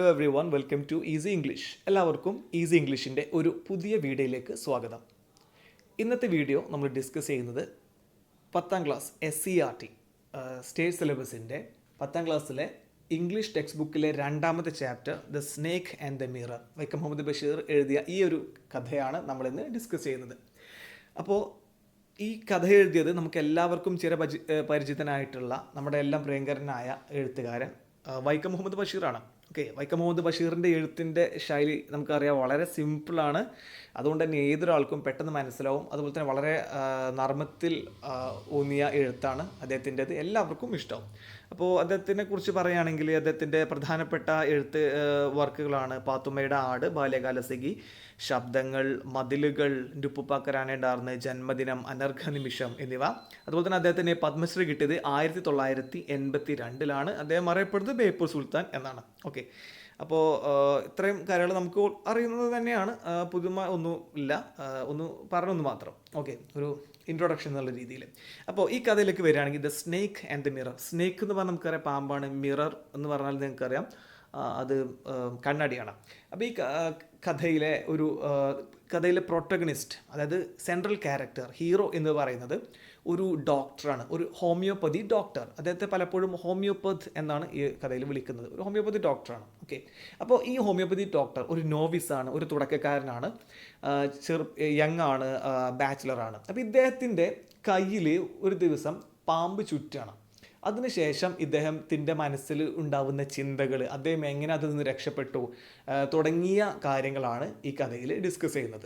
Hello everyone, welcome to easy English. എല്ലാവർക്കും easy ഇംഗ്ലീഷിൻ്റെ ഒരു പുതിയ വീഡിയോയിലേക്ക് സ്വാഗതം. ഇന്നത്തെ വീഡിയോ നമ്മൾ ഡിസ്കസ് ചെയ്യുന്നത് 10ാം ക്ലാസ് SCERT സ്റ്റേറ്റ് സിലബസിൻ്റെ 10ാം ക്ലാസ്സിലെ ഇംഗ്ലീഷ് ടെക്സ്റ്റ് ബുക്കിലെ രണ്ടാമത്തെ chapter the snake and the mirror, Vaikom Muhammad Basheer എഴുതിയ ഈ ഒരു കഥയാണ് നമ്മളിന്ന് ഡിസ്കസ് ചെയ്യുന്നത്. അപ്പോൾ ഈ കഥ എഴുതിയത് നമുക്ക് എല്ലാവർക്കും പരിചിതനായിട്ടുള്ള നമ്മുടെ എല്ലാം പ്രിയങ്കരനായ എഴുത്തുകാരൻ വൈക്കം മുഹമ്മദ് ബഷീറാണ്. വൈക്കം മുഹമ്മദ് ബഷീറിൻ്റെ എഴുത്തിൻ്റെ ശൈലി നമുക്കറിയാം, വളരെ സിമ്പിളാണ്. അതുകൊണ്ട് തന്നെ ഏതൊരാൾക്കും പെട്ടെന്ന് മനസ്സിലാവും. അതുപോലെ തന്നെ വളരെ നർമ്മത്തിൽ ഊന്നിയ എഴുത്താണ് അദ്ദേഹത്തിൻ്റെത്, എല്ലാവർക്കും ഇഷ്ടമാവും. അപ്പോൾ അദ്ദേഹത്തിനെ കുറിച്ച് പറയുകയാണെങ്കിൽ അദ്ദേഹത്തിൻ്റെ പ്രധാനപ്പെട്ട എഴുത്ത് വർക്കുകളാണ് പാത്തുമ്മയുടെ ആട്, ബാല്യകാലസഖി, ശബ്ദങ്ങൾ, മതിലുകൾ, ഉപ്പുപ്പാക്കരാനേണ്ടാർന്ന്, ജന്മദിനം, അനർഘ നിമിഷം എന്നിവ. അതുപോലെ തന്നെ അദ്ദേഹത്തിന് പത്മശ്രീ കിട്ടിയത് 1982 അദ്ദേഹം അറിയപ്പെടുന്നത് ബേപ്പൂർ സുൽത്താൻ എന്നാണ്. അപ്പോൾ ഇത്രയും കാര്യങ്ങൾ നമുക്ക് അറിയുന്നത് തന്നെയാണ്, പുതുമ ഒന്നും ഇല്ല, ഒന്ന് പറഞ്ഞൊന്ന് മാത്രം. ഒരു ഇൻട്രൊഡക്ഷൻ എന്നുള്ള രീതിയിൽ. അപ്പോൾ ഈ കഥയിലേക്ക് വരികയാണെങ്കിൽ the snake and the mirror. Snake എന്ന് പറഞ്ഞാൽ നമുക്കറിയാം പാമ്പാണ്, മിറർ എന്ന് പറഞ്ഞാൽ നിങ്ങൾക്കറിയാം അത് കണ്ണാടിയാണ്. അപ്പോൾ ഈ കഥയിലെ പ്രൊട്ടഗണിസ്റ്റ്, അതായത് സെൻട്രൽ ക്യാരക്ടർ, ഹീറോ എന്ന് പറയുന്നത് ഒരു ഡോക്ടറാണ്, ഒരു ഹോമിയോപ്പതി ഡോക്ടർ. അദ്ദേഹത്തെ പലപ്പോഴും ഹോമിയോപ്പത് എന്നാണ് ഈ കഥയിൽ വിളിക്കുന്നത്. ഒരു ഹോമിയോപ്പതി ഡോക്ടറാണ്. അപ്പോൾ ഈ ഹോമിയോപ്പതി ഡോക്ടർ ഒരു നോവിസാണ്, ഒരു തുടക്കക്കാരനാണ്, യങ് ആണ്, ബാച്ചിലറാണ്. അപ്പോൾ ഇദ്ദേഹത്തിൻ്റെ കയ്യിൽ ഒരു ദിവസം പാമ്പ് ചുറ്റാണ്. അതിനുശേഷം ഇദ്ദേഹത്തിൻ്റെ മനസ്സിൽ ഉണ്ടാവുന്ന ചിന്തകൾ, അദ്ദേഹം എങ്ങനെ അതിൽ നിന്ന് രക്ഷപ്പെട്ടു തുടങ്ങിയ കാര്യങ്ങളാണ് ഈ കഥയിൽ ഡിസ്കസ് ചെയ്യുന്നത്.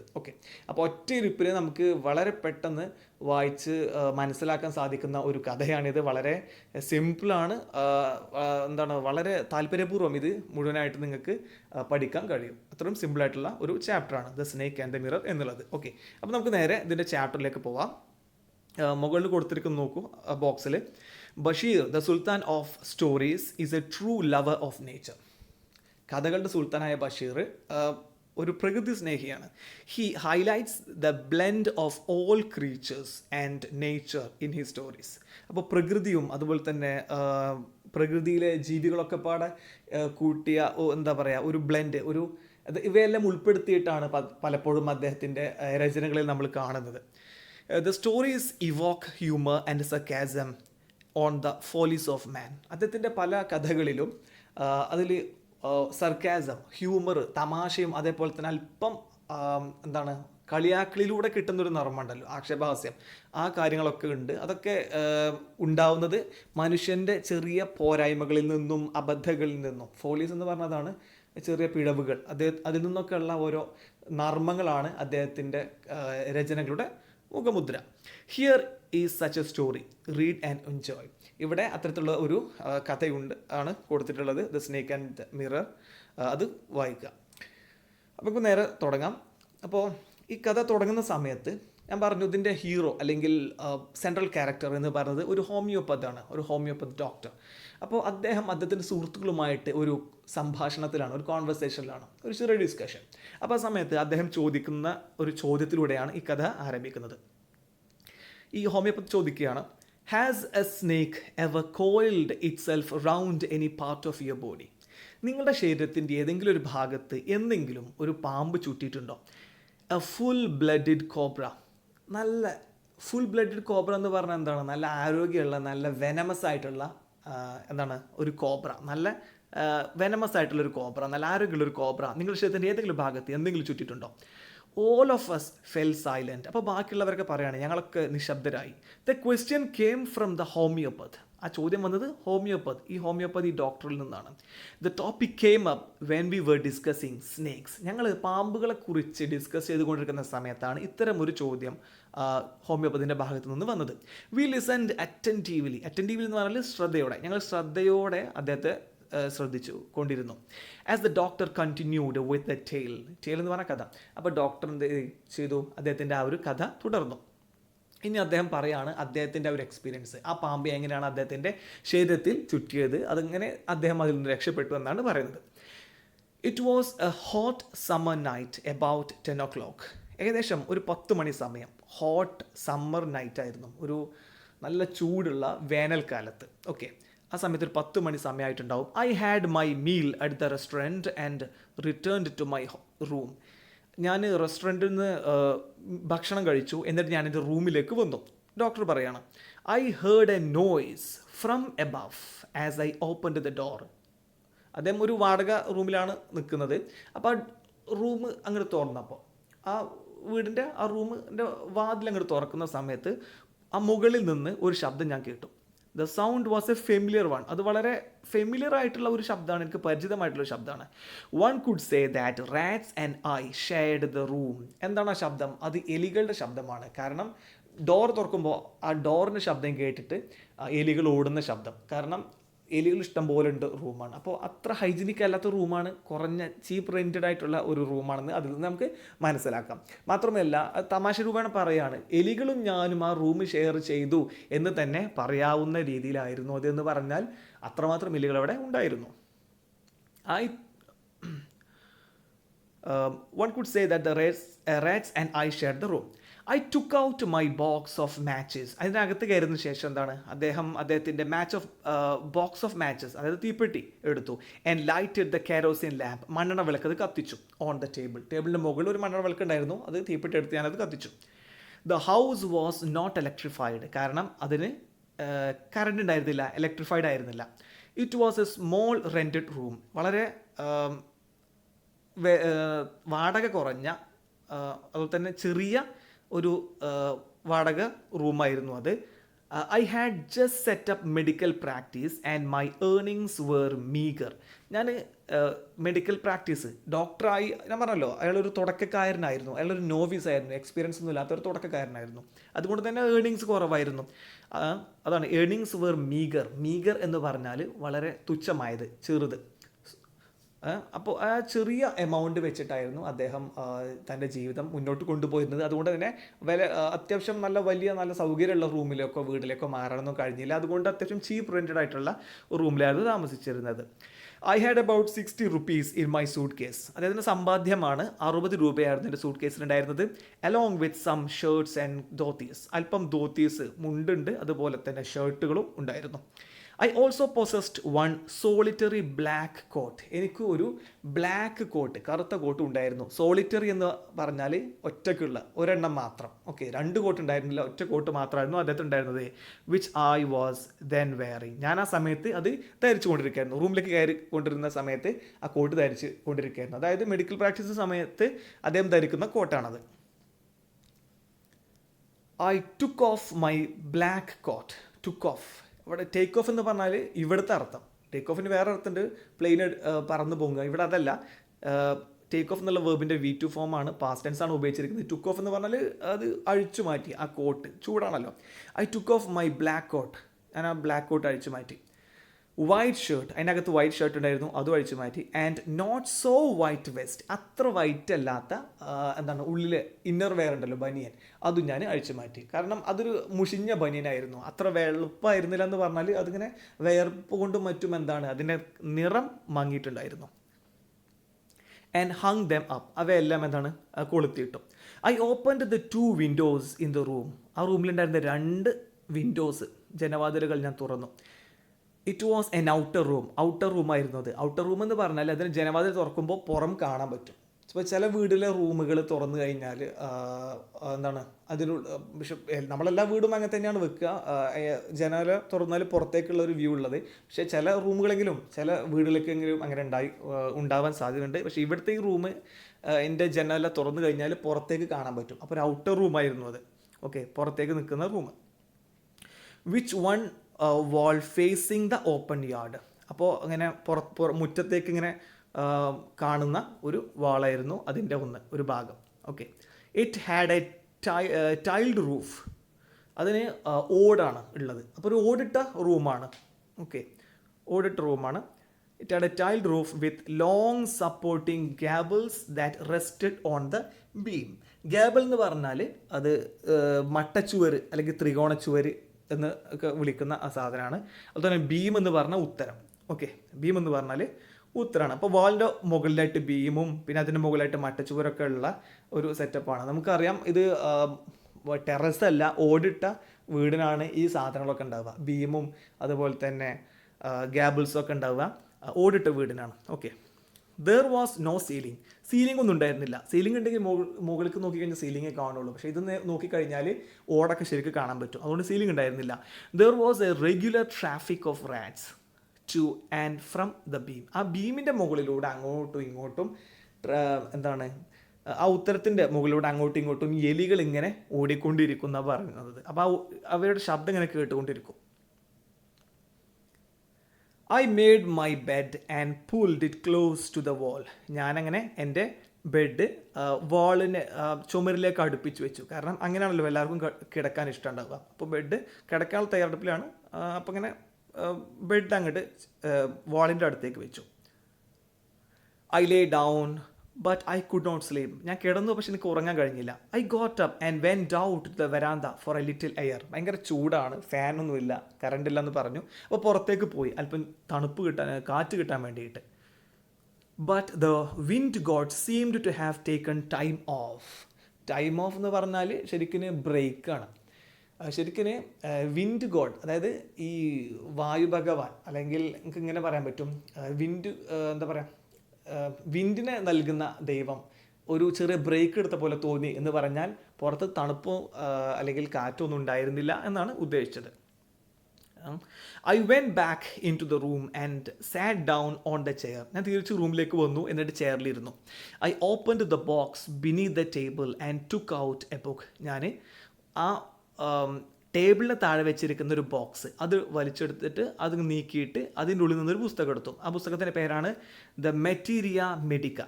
അപ്പോൾ ഒറ്റയിരുപ്പിൽ നമുക്ക് വളരെ പെട്ടെന്ന് വായിച്ച് മനസ്സിലാക്കാൻ സാധിക്കുന്ന ഒരു കഥയാണിത്. വളരെ സിമ്പിളാണ്, വളരെ താല്പര്യപൂർവ്വം ഇത് മുഴുവനായിട്ട് നിങ്ങൾക്ക് പഠിക്കാൻ കഴിയും. അത്രയും സിമ്പിളായിട്ടുള്ള ഒരു ചാപ്റ്ററാണ് the snake and the mirror എന്നുള്ളത്. അപ്പോൾ നമുക്ക് നേരെ ഇതിൻ്റെ ചാപ്റ്ററിലേക്ക് പോവാം. മുകളിൽ കൊടുത്തിരിക്കുന്ന നോക്കൂ ബോക്സിൽ, Basheer the sultan of stories is a true lover of nature. കഥകളുടെ സുൽത്താനായ ബഷീർ ഒരു പ്രകൃതി സ്നേഹിയാണ്. He highlights the blend of all creatures and nature in his stories. അപ്പോൾ പ്രകൃതിയും അതുപോലെ തന്നെ പ്രകൃതിയിലെ ജീവികളൊക്കെ പാടെ കൂട്ടിയ ഒരു ബ്ലെൻഡ്, ഇവയെല്ലാം ഉൾപ്പെടുത്തിയിട്ടാണ് പലപ്പോഴും അദ്ദേഹത്തിൻ്റെ രചനകളിൽ നമ്മൾ കാണുന്നത്. The stories evoke humor and sarcasm on the follies of man. അദ്ദേഹത്തിൻ്റെ പല കഥകളിലും അതിൽ സർക്കാസം, ഹ്യൂമർ, തമാശയും അതേപോലെ തന്നെ അല്പം കളിയാക്കളിലൂടെ കിട്ടുന്നൊരു നർമ്മമുണ്ടല്ലോ, ആക്ഷേപഹാസ്യം, ആ കാര്യങ്ങളൊക്കെ ഉണ്ട്. അതൊക്കെ ഉണ്ടാവുന്നത് മനുഷ്യൻ്റെ ചെറിയ പോരായ്മകളിൽ നിന്നും അബദ്ധങ്ങളിൽ നിന്നും. ഫോളീസ് എന്ന് പറഞ്ഞതാണ് ചെറിയ പിഴവുകൾ. അതിൽ നിന്നൊക്കെയുള്ള ഓരോ നർമ്മങ്ങളാണ് അദ്ദേഹത്തിൻ്റെ രചനകളുടെ മുഖമുദ്ര. Here is such a story, read and enjoy. ഇവിടെ അത്തരത്തിലുള്ള ഒരു കഥയാണ് കൊടുത്തിട്ടുള്ളത്, the snake and the mirror. അത് വായിക്കുക. അപ്പോൾ ഇപ്പോൾ നേരെ തുടങ്ങാം. അപ്പോൾ ഈ കഥ തുടങ്ങുന്ന സമയത്ത് ഞാൻ പറഞ്ഞു, ഇതിൻ്റെ ഹീറോ അല്ലെങ്കിൽ സെൻട്രൽ ക്യാരക്ടർ എന്ന് പറയുന്നത് ഒരു ഹോമിയോപ്പതാണ്, ഒരു ഹോമിയോപ്പതി ഡോക്ടർ. അപ്പോൾ അദ്ദേഹത്തിൻ്റെ സുഹൃത്തുക്കളുമായിട്ട് ഒരു സംഭാഷണത്തിലാണ്, ഒരു കോൺവെർസേഷനിലാണ്, ഒരു ചെറിയ ഡിസ്കഷൻ. അപ്പോൾ ആ സമയത്ത് അദ്ദേഹം ചോദിക്കുന്ന ഒരു ചോദ്യത്തിലൂടെയാണ് ഈ കഥ ആരംഭിക്കുന്നത്. ഈ ഹോമിയോപ്പതി ചോദിക്കുകയാണ്, has a snake ever coiled itself round any part of your body? നിങ്ങളുടെ ശരീരത്തിൻ്റെ ഏതെങ്കിലും ഒരു ഭാഗത്ത് എന്തെങ്കിലും ഒരു പാമ്പ് ചുറ്റിയിട്ടുണ്ടോ? A full blooded cobra. നല്ല ഫുൾ ബ്ലഡിഡ് കോബ്ര എന്ന് പറഞ്ഞാൽ എന്താണ്? നല്ല ആരോഗ്യമുള്ള, നല്ല വെനമസ് ആയിട്ടുള്ള ഒരു കോബ്ര, നല്ല വെനമസ് ആയിട്ടുള്ളൊരു കോബ്ര, നല്ല ആരോഗ്യമുള്ളൊരു കോബ്ര നിങ്ങളുടെ ശരീരത്തിൻ്റെ ഏതെങ്കിലും ഭാഗത്ത് എന്തെങ്കിലും ചുറ്റിയിട്ടുണ്ടോ? All of us fell silent. അപ്പോൾ ബാക്കിയുള്ളവരൊക്കെ പറയുകയാണ്, ഞങ്ങളൊക്കെ നിശബ്ദരായി. The question came from the homeopath. ആ ചോദ്യം വന്നത് ഈ ഹോമിയോപ്പതി ഡോക്ടറിൽ നിന്നാണ്. The topic came up when we were discussing snakes. ഞങ്ങൾ പാമ്പുകളെ കുറിച്ച് ഡിസ്കസ് ചെയ്തുകൊണ്ടിരിക്കുന്ന സമയത്താണ് ഇത്തരം ഒരു ചോദ്യം ഹോമിയോപ്പതിൻ്റെ ഭാഗത്തു നിന്ന് വന്നത്. വി ലിസൺഡ് അറ്റൻറ്റീവ്ലി എന്ന് പറഞ്ഞാൽ ശ്രദ്ധയോടെ. ഞങ്ങൾ ശ്രദ്ധയോടെ അദ്ദേഹത്തെ ശ്രദ്ധിച്ചു കൊണ്ടിരുന്നു. As the doctor continued with the tale എന്ന് പറഞ്ഞ കഥ. അപ്പോൾ ഡോക്ടർ എന്ത് ചെയ്തു? അദ്ദേഹത്തിൻ്റെ ആ ഒരു കഥ തുടർന്നു. ഇനി അദ്ദേഹം പറയാണ് അദ്ദേഹത്തിൻ്റെ ഒരു എക്സ്പീരിയൻസ്, ആ പാമ്പ് എങ്ങനെയാണ് അദ്ദേഹത്തിൻ്റെ ശരീരത്തിൽ ചുറ്റിയത്, അതങ്ങനെ അദ്ദേഹം അതിൽ നിന്ന് രക്ഷപ്പെട്ടു എന്നാണ് പറയുന്നത്. It was A hot summer night about 10 o'clock. ഏകദേശം ഒരു 10 മണി സമയം. ഹോട്ട് സമ്മർ നൈറ്റ് ആയിരുന്നു, ഒരു നല്ല ചൂടുള്ള വേനൽക്കാലത്ത്. ആ സമയത്ത് ഒരു 10 മണി സമയമായിട്ടുണ്ടാവും. I had my meal at the restaurant and returned to my room. ഞാൻ റെസ്റ്റോറൻറ്റിൽ നിന്ന് ഭക്ഷണം കഴിച്ചു, എന്നിട്ട് ഞാൻ എൻ്റെ റൂമിലേക്ക് വന്നു. ഡോക്ടർ പറയാണ്, I heard A noise from above as I opened the door. അദ്ദേഹം ഒരു വാടക റൂമിലാണ് നിൽക്കുന്നത്. അപ്പോൾ ആ റൂം അങ്ങോട്ട് തുറന്നപ്പോൾ, ആ വീടിൻ്റെ ആ റൂമിൻ്റെ വാതിൽ അങ്ങോട്ട് തുറക്കുന്ന സമയത്ത് ആ മുകളിൽ നിന്ന് ഒരു ശബ്ദം ഞാൻ കേട്ടു. The sound was A familiar one. അത് വളരെ ഫെമിലിയർ ആയിട്ടുള്ള ഒരു ശബ്ദമാണ്, എനിക്ക് പരിചിതമായിട്ടുള്ള ശബ്ദമാണ്. One could say that rats and I shared the room. എന്താണ് ആ ശബ്ദം? അത് എലികളുടെ ശബ്ദമാണ്. കാരണം ഡോർ തുറക്കുമ്പോൾ ആ ഡോറിൻ്റെ ശബ്ദം കേട്ടിട്ട് എലികൾ ഓടുന്ന ശബ്ദം. കാരണം എലികൾ ഇഷ്ടം പോലെ ഉണ്ട് റൂമാണ്. അപ്പോൾ അത്ര ഹൈജീനിക് അല്ലാത്ത റൂമാണ്, കുറഞ്ഞ ചീപ്പ് റെൻറ്റഡ് ആയിട്ടുള്ള ഒരു റൂമാണെന്ന് അതിൽ നിന്ന് നമുക്ക് മനസ്സിലാക്കാം. മാത്രമല്ല തമാശ രൂപേണ പറയാണ്, എലികളും ഞാനും ആ റൂം ഷെയർ ചെയ്തു എന്ന് തന്നെ പറയാവുന്ന രീതിയിലായിരുന്നു അതെന്ന് പറഞ്ഞാൽ അത്രമാത്രം എലികൾ അവിടെ ഉണ്ടായിരുന്നു. One could say that the rats and I shared the room. I took out my box of matches. അതിനകത്ത് കയറുന്ന ശേഷം എന്താണ്, അദ്ദേഹത്തിൻ്റെ ബോക്സ് ഓഫ് മാച്ചസ്, അതായത് തീപ്പെട്ടി എടുത്തു. And lighted the kerosene lamp. മണ്ണെണ്ണ വിളക്ക് അത് കത്തിച്ചു. ഓൺ ദ ടേബിളിൻ്റെ മുകളിൽ ഒരു മണ്ണെണ്ണ വിളക്ക് ഉണ്ടായിരുന്നു, അത് തീപ്പെട്ടി എടുത്ത് ഞാനത് കത്തിച്ചു. The house was not electrified. കാരണം അതിന് കറണ്ട് ഉണ്ടായിരുന്നില്ല, ഇലക്ട്രിഫൈഡ് ആയിരുന്നില്ല. It was a small rented room. വളരെ വാടക കുറഞ്ഞ, അതുപോലെ തന്നെ ചെറിയ ഒരു വാടക റൂമായിരുന്നു അത്. I had just setup medical practice and my earnings were meagre. ഞാൻ മെഡിക്കൽ പ്രാക്ടീസ്, ഡോക്ടറായി, ഞാൻ പറഞ്ഞല്ലോ അയാളൊരു തുടക്കക്കാരനായിരുന്നു, അയാളൊരു നോവീസ് ആയിരുന്നു, എക്സ്പീരിയൻസ് ഒന്നും ഇല്ലാത്തൊരു തുടക്കക്കാരനായിരുന്നു. അതുകൊണ്ട് തന്നെ ഏർണിങ്സ് കുറവായിരുന്നു. അതാണ് ഏർണിങ്സ് വേർ മീഗർ. മീഗർ എന്ന് പറഞ്ഞാൽ വളരെ തുച്ഛമായത്, ചെറുത്. അപ്പോൾ ആ ചെറിയ എമൗണ്ട് വെച്ചിട്ടായിരുന്നു അദ്ദേഹം തൻ്റെ ജീവിതം മുന്നോട്ട് കൊണ്ടുപോയിരുന്നത്. അതുകൊണ്ട് തന്നെ അത്യാവശ്യം നല്ല സൗകര്യമുള്ള റൂമിലേക്കോ വീട്ടിലേക്കോ മാറാനൊന്നും കഴിഞ്ഞില്ല. അതുകൊണ്ട് അത്യാവശ്യം ചീപ്പ് റെൻറ്റഡ് ആയിട്ടുള്ള റൂമിലായിരുന്നു താമസിച്ചിരുന്നത്. I had about 60 rupees in my suitcase. അദ്ദേഹത്തിൻ്റെ സമ്പാദ്യമാണ് 60 രൂപയായിരുന്നു എൻ്റെ സൂട്ട് കേസിലുണ്ടായിരുന്നത്. Along with some shirts and dhotis. അല്പം ധോത്തീസ്, മുണ്ടുണ്ട്, അതുപോലെ തന്നെ ഷർട്ടുകളും ഉണ്ടായിരുന്നു. I also possessed one solitary black coat. എനിക്ക് ഒരു ബ്ലാക്ക് കോട്ട്, കറുത്ത കോട്ട് ഉണ്ടായിരുന്നു. സോളിറ്ററി എന്ന് പറഞ്ഞാൽ ഒറ്റയ്ക്കുള്ള ഒരെണ്ണം മാത്രം. ഓക്കെ, 2 കോട്ട് ഉണ്ടായിരുന്നില്ല, ഒറ്റ കോട്ട് മാത്രമായിരുന്നു അദ്ദേഹത്തിന് ഉണ്ടായിരുന്നത്. Which I was then wearing. ഞാൻ ആ സമയത്ത് അത് ധരിച്ചു കൊണ്ടിരിക്കുകയായിരുന്നു. റൂമിലേക്ക് കയറി കൊണ്ടിരുന്ന സമയത്ത് ആ കോട്ട് ധരിച്ച് കൊണ്ടിരിക്കുകയായിരുന്നു. അതായത് മെഡിക്കൽ പ്രാക്ടീസ് സമയത്ത് അദ്ദേഹം ധരിക്കുന്ന കോട്ടാണത്. I took off my black coat. Took off, ഇവിടെ ടേക്ക് ഓഫ് എന്ന് പറഞ്ഞാൽ ഇവിടുത്തെ അർത്ഥം. ടേക്ക് ഓഫിന് വേറെ അർത്ഥമുണ്ട്, പ്ലെയിൻ പറന്നു പോകുക. ഇവിടെ അതല്ല. ടേക്ക് ഓഫ് എന്നുള്ള വേർബിൻ്റെ V2 ഫോമാണ്, പാസ്റ്റ് ടെൻസ് ആണ് ഉപയോഗിച്ചിരിക്കുന്നത്. ടുക്ക് ഓഫ് എന്ന് പറഞ്ഞാൽ അത് അഴിച്ചു മാറ്റി. ആ കോട്ട് ചൂടാണല്ലോ. I took off my black coat. ഞാൻ ആ ബ്ലാക്ക് കോട്ട് അഴിച്ചു മാറ്റി. വൈറ്റ് ഷർട്ട്, അതിനകത്ത് വൈറ്റ് ഷർട്ട് ഉണ്ടായിരുന്നു, അതും അഴിച്ചു മാറ്റി. And not so white vest. അത്ര വൈറ്റ് അല്ലാത്ത ഉള്ളിൽ ഇന്നർ വെയർ ഉണ്ടല്ലോ, ബനിയൻ, അതും ഞാൻ അഴിച്ചു മാറ്റി. കാരണം അതൊരു മുഷിഞ്ഞ ബനിയനായിരുന്നു, അത്ര വെളുപ്പായിരുന്നില്ല എന്ന് പറഞ്ഞാൽ അതിങ്ങനെ വെയർപ്പ് കൊണ്ടും മറ്റും അതിൻ്റെ നിറം മങ്ങിയിട്ടുണ്ടായിരുന്നു. And hung them up. അവയെല്ലാം കൊളുത്തിയിട്ടു. I opened the 2 windows in the room. ആ റൂമിലുണ്ടായിരുന്ന 2 വിൻഡോസ്, ജനവാതിലുകൾ ഞാൻ തുറന്നു. It was an outer room. Outer റൂമായിരുന്നു അത്. ഔട്ടർ റൂം എന്ന് പറഞ്ഞാൽ അതിന് ജനവാതിൽ തുറക്കുമ്പോൾ പുറം കാണാൻ പറ്റും. ഇപ്പോൾ ചില വീട്ടിലെ റൂമുകൾ തുറന്നു കഴിഞ്ഞാൽ നമ്മളെല്ലാ വീടും അങ്ങനെ തന്നെയാണ് വെക്കുക. ജനാല തുറന്നാൽ പുറത്തേക്കുള്ള ഒരു വ്യൂ ഉള്ളത്. പക്ഷേ ചില റൂമുകളെങ്കിലും ചില വീടുകളിലേക്കെങ്കിലും അങ്ങനെ ഉണ്ടാവാൻ സാധ്യതയുണ്ട്. പക്ഷേ ഇവിടുത്തെ ഈ റൂം എൻ്റെ ജനാല തുറന്നു കഴിഞ്ഞാൽ പുറത്തേക്ക് കാണാൻ പറ്റും. അപ്പോൾ ഒരു ഔട്ടർ റൂമായിരുന്നു അത്. ഓക്കെ, പുറത്തേക്ക് നിൽക്കുന്ന room. Which one wall phasing the open yard. അപ്പോൾ അങ്ങനെ മുറ്റത്തേക്ക് ഇങ്ങനെ കാണുന്ന ഒരു വാളായിരുന്നു അതിൻ്റെ ഒരു ഭാഗം. Okay, it had a tiled roof. അതിന് ഓടാണ് ഉള്ളത്. അപ്പോൾ ഒരു ഓടിട്ട റൂമാണ്. ഓക്കെ, ഓടിട്ട റൂമാണ്. It had a tiled roof with long supporting gables that rested on the beam. Gable എന്ന് പറഞ്ഞാൽ അത് മട്ടച്ചുവര് അല്ലെങ്കിൽ ത്രികോണച്ചുവര് എന്ന് ഒക്കെ വിളിക്കുന്ന ആ സാധനമാണ്. അതുപോലെ തന്നെ ബീം എന്ന് പറഞ്ഞാൽ ഉത്തരം. ഓക്കെ, ബീം എന്ന് പറഞ്ഞാൽ ഉത്തരമാണ്. അപ്പോൾ വാളിൻ്റെ മുകളിലായിട്ട് ബീമും പിന്നെ അതിൻ്റെ മുകളിലായിട്ട് മട്ടച്ചുവരൊക്കെ ഉള്ള ഒരു സെറ്റപ്പാണ്. നമുക്കറിയാം ഇത് ടെറസ് അല്ല, ഓടിട്ട വീടിനാണ് ഈ സാധനങ്ങളൊക്കെ ഉണ്ടാവുക. ബീമും അതുപോലെ തന്നെ ഗ്യാബിൾസൊക്കെ ഉണ്ടാവുക. ഓടിട്ട വീടിനാണ്. Okay. There was no ceiling. Ceiling ഒന്നും ഉണ്ടായിരുന്നില്ല. സീലിംഗ് ഉണ്ടെങ്കിൽ മുകളിലേക്ക് നോക്കിക്കഴിഞ്ഞാൽ സീലിംഗേ കാണുള്ളൂ. പക്ഷേ ഇത് നോക്കിക്കഴിഞ്ഞാൽ ഓടൊക്കെ ശരിക്കും കാണാൻ പറ്റും. അതുകൊണ്ട് സീലിംഗ് ഉണ്ടായിരുന്നില്ല. There was A regular traffic of rats two and from the beam. ആ ബീമിൻ്റെ മുകളിലൂടെ അങ്ങോട്ടും ഇങ്ങോട്ടും എന്താണ് ആ ഉത്തരത്തിൻ്റെ മുകളിലൂടെ അങ്ങോട്ടും ഇങ്ങോട്ടും എലികൾ ഇങ്ങനെ ഓടിക്കൊണ്ടിരിക്കുന്ന പറയുന്നത്. അപ്പോൾ അവരുടെ ശബ്ദം ഇങ്ങനെ കേട്ടുകൊണ്ടിരിക്കും. I made my bed and pulled it close to the wall. ഞാനങ്ങനെ എൻ്റെ ബെഡ് വാളിന് ചുമരിലേക്ക് അടുപ്പിച്ച് വെച്ചു. കാരണം അങ്ങനെയാണല്ലോ എല്ലാവർക്കും കിടക്കാൻ ഇഷ്ടമുണ്ടാവുക. അപ്പോൾ ബെഡ് കിടക്കാനുള്ള തയ്യാറെടുപ്പിലാണ്. അപ്പോൾ ഇങ്ങനെ ബെഡ് അങ്ങോട്ട് വാളിൻ്റെ അടുത്തേക്ക് വെച്ചു. I lay down but I could not sleep. ഞാൻ കിടന്നു, പക്ഷെ എനിക്ക് ഉറങ്ങാൻ കഴിഞ്ഞില്ല. I got up and went out to the veranda for a little air. ഭയങ്കര ചൂടാണ്, ഫാനൊന്നുമില്ല, കറണ്ട് ഇല്ല എന്ന് പറഞ്ഞു. അപ്പോൾ പുറത്തേക്ക് പോയി അല്പം തണുപ്പ് കാറ്റ് കിട്ടാൻ വേണ്ടിയിട്ട്. But the wind god seemed to have taken time off. Time off എന്ന് പറഞ്ഞാൽ ശരിക്കും ബ്രേക്കാണ്. ശരിക്കും വിൻഡ് ഗോഡ്, അതായത് ഈ വായു ഭഗവാൻ, അല്ലെങ്കിൽ നമുക്ക് ഇങ്ങനെ പറയാൻ പറ്റും, വിൻഡ് എന്താ പറയുക, വിൻഡിനെ നൽകുന്ന ദൈവം ഒരു ചെറിയ ബ്രേക്ക് എടുത്ത പോലെ തോന്നി എന്ന് പറഞ്ഞാൽ പുറത്ത് തണുപ്പോ അല്ലെങ്കിൽ കാറ്റോ ഒന്നും ഉണ്ടായിരുന്നില്ല എന്നാണ് ഉദ്ദേശിച്ചത്. I went back into the room and sat down on the chair. ഞാൻ തിരിച്ച് റൂമിലേക്ക് വന്നു, എന്നിട്ട് ചെയറിലിരുന്നു. I opened the box beneath the table and took out a book. ഞാൻ ആ ടേബിളിന് താഴെ വെച്ചിരിക്കുന്ന ഒരു ബോക്സ് അത് വലിച്ചെടുത്തിട്ട് അത് നീക്കിയിട്ട് അതിൻ്റെ ഉള്ളിൽ നിന്നൊരു പുസ്തകം എടുത്തു. ആ പുസ്തകത്തിൻ്റെ പേരാണ് the മെറ്റീരിയ medical.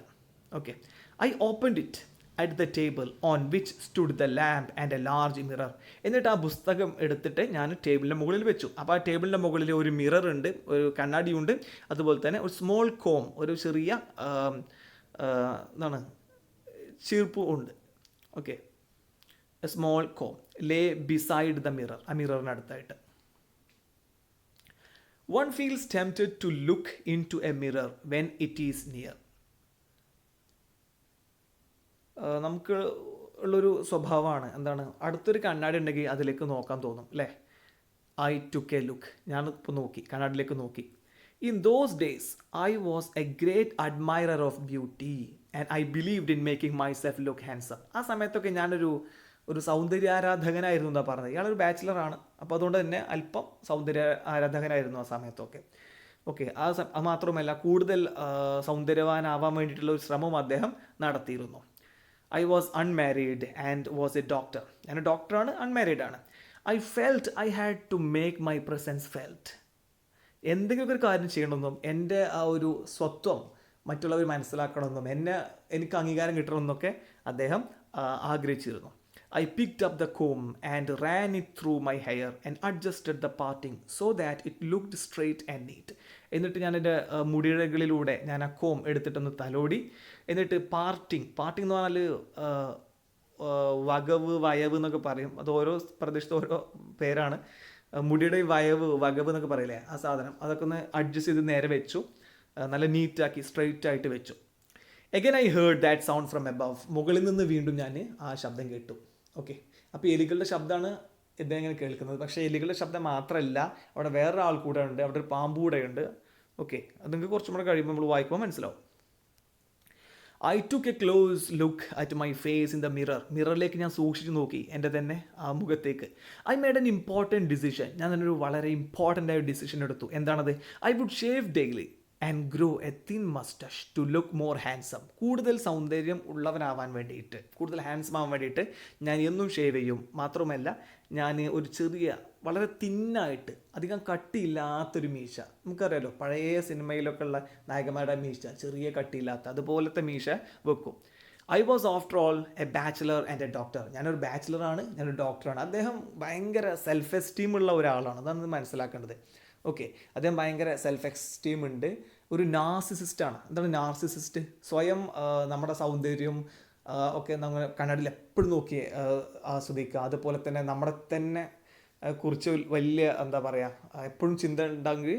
Okay. I opened it at the table on which stood the lamp and A large mirror. എന്നിട്ട് ആ പുസ്തകം എടുത്തിട്ട് ഞാൻ ടേബിളിൻ്റെ മുകളിൽ വെച്ചു. അപ്പോൾ ആ ടേബിളിൻ്റെ മുകളിൽ ഒരു മിറർ ഉണ്ട്, ഒരു കണ്ണാടിയുണ്ട്, അതുപോലെ തന്നെ ഒരു സ്മോൾ കോം, ഒരു ചെറിയ എന്താണ് ചീർപ്പ് ഉണ്ട്. Okay. A small comb lay beside the mirror. ആ മിററിനടുത്തായിട്ട്. One feels tempted to look into a mirror when it is near. നമുക്ക് ഉള്ളൊരു സ്വഭാവമാണ്, എന്താണ്, അടുത്തൊരു കണ്ണാടി ഉണ്ടെങ്കിൽ അതിലേക്ക് നോക്കാൻ തോന്നും അല്ലേ. I took A look. ഞാനിപ്പോൾ നോക്കി, കണ്ണാടിയിലേക്ക് നോക്കി. In those days I was A great admirer of beauty and I believed in making my self look handsome. ആ സമയത്തൊക്കെ ഞാനൊരു സൗന്ദര്യാരാധകനായിരുന്നു എന്നാണ് പറഞ്ഞത്. ഇയാളൊരു ബാച്ചിലറാണ്, അപ്പോൾ അതുകൊണ്ട് തന്നെ അല്പം സൗന്ദര്യ ആരാധകനായിരുന്നു ആ സമയത്തൊക്കെ. ഓക്കെ. അത് മാത്രമല്ല, കൂടുതൽ സൗന്ദര്യവാനാവാൻ വേണ്ടിയിട്ടുള്ള ഒരു ശ്രമം അദ്ദേഹം നടത്തിയിരുന്നു. I was unmarried and was a doctor. ഞാൻ ഡോക്ടറാണ്, അൺമാരീഡ് ആണ്. I felt I had to make my presence felt. എന്തെങ്കിലും ഒരു കാര്യം ചെയ്യണമെന്നും എൻ്റെ ആ ഒരു സ്വത്വം മറ്റുള്ളവർ മനസ്സിലാക്കണമെന്നും എനിക്ക് അംഗീകാരം കിട്ടണമെന്നൊക്കെ അദ്ദേഹം ആഗ്രഹിച്ചിരുന്നു. I picked up the comb and ran it through my hair and adjusted the parting so that it looked straight and neat. എന്നിട്ട് ഞാൻ എൻ്റെ മുടിയിഴകളിലൂടെ ഞാൻ ആ കോം എടുത്തിട്ടൊന്ന് തലോടി. എന്നിട്ട് പാർട്ടിങ് എന്ന് പറഞ്ഞാൽ വയവ് എന്നൊക്കെ പറയും. അത് ഓരോ പ്രദേശത്ത് ഓരോ പേരാണ്. മുടിയുടെ വകവ് എന്നൊക്കെ പറയില്ലേ, ആ സാധനം അതൊക്കെ ഒന്ന് അഡ്ജസ്റ്റ് ചെയ്ത് നേരെ വെച്ചു, നല്ല നീറ്റാക്കി സ്ട്രെയിറ്റ് ആയിട്ട് വെച്ചു. Again I heard that sound from above. മുകളിൽ നിന്ന് വീണ്ടും ഞാൻ ആ ശബ്ദം കേട്ടു. ഓക്കെ. അപ്പോൾ എലികളുടെ ശബ്ദമാണ് ഇതെങ്ങനെ കേൾക്കുന്നത്. പക്ഷേ എലികളുടെ ശബ്ദം മാത്രമല്ല, അവിടെ വേറൊരാൾ കൂടെ ഉണ്ട്, അവിടെ ഒരു പാമ്പ് കൂടെ ഉണ്ട്. ഓക്കെ. അത് നിങ്ങൾക്ക് കുറച്ചും കൂടെ കഴിയുമ്പോൾ നമ്മൾ വായിക്കുമ്പോൾ മനസ്സിലാവും. I took a close look at my face in the mirror. മിററിലേക്ക് ഞാൻ സൂക്ഷിച്ച് നോക്കി, എൻ്റെ തന്നെ ആ മുഖത്തേക്ക്. I made an important decision. ഞാൻ തന്നെ ഒരു വളരെ ഇമ്പോർട്ടൻ്റ് ആയ ഡിസിഷൻ എടുത്തു. എന്താണത്? I would shave daily and grow a thin moustache to look more handsome. കൂടുതൽ സൗന്ദര്യം ഉള്ളവനാവാൻ വേണ്ടിയിട്ട്, കൂടുതൽ ഹാൻസം ആവാൻ വേണ്ടിയിട്ട് ഞാൻ എന്നും ഷേവ് ചെയ്യും. മാത്രമല്ല, ഞാൻ ഒരു ചെറിയ വളരെ തിന്നായിട്ട്, അധികം കട്ടിയില്ലാത്തൊരു മീശ, നമുക്കറിയാലോ പഴയ സിനിമയിലൊക്കെ ഉള്ള നായകന്മാരുടെ മീശ, ചെറിയ കട്ടിയില്ലാത്ത അതുപോലത്തെ മീശ വെക്കും. I was after all a bachelor and a doctor. ഞാനൊരു ബാച്ചിലറാണ്, ഞാനൊരു ഡോക്ടറാണ്. അദ്ദേഹം ഭയങ്കര സെൽഫ് എസ്റ്റീം ഉള്ള ഒരാളാണ്, അതാണ് മനസ്സിലാക്കേണ്ടത്. ഓക്കെ. അദ്ദേഹം ഭയങ്കര സെൽഫ് എസ്റ്റീം ഉണ്ട്. ഒരു നാർസിസിസ്റ്റാണ്. എന്താണ് നാർസിസിസ്റ്റ്? സ്വയം നമ്മുടെ സൗന്ദര്യം ഒക്കെ നമ്മൾ കണ്ണാടിയിൽ എപ്പോഴും നോക്കി ആസ്വദിക്കുക. അതുപോലെ തന്നെ നമ്മുടെ തന്നെ കുറിച്ച് വലിയ എന്താ പറയുക, എപ്പോഴും ചിന്ത ഉണ്ടെങ്കിൽ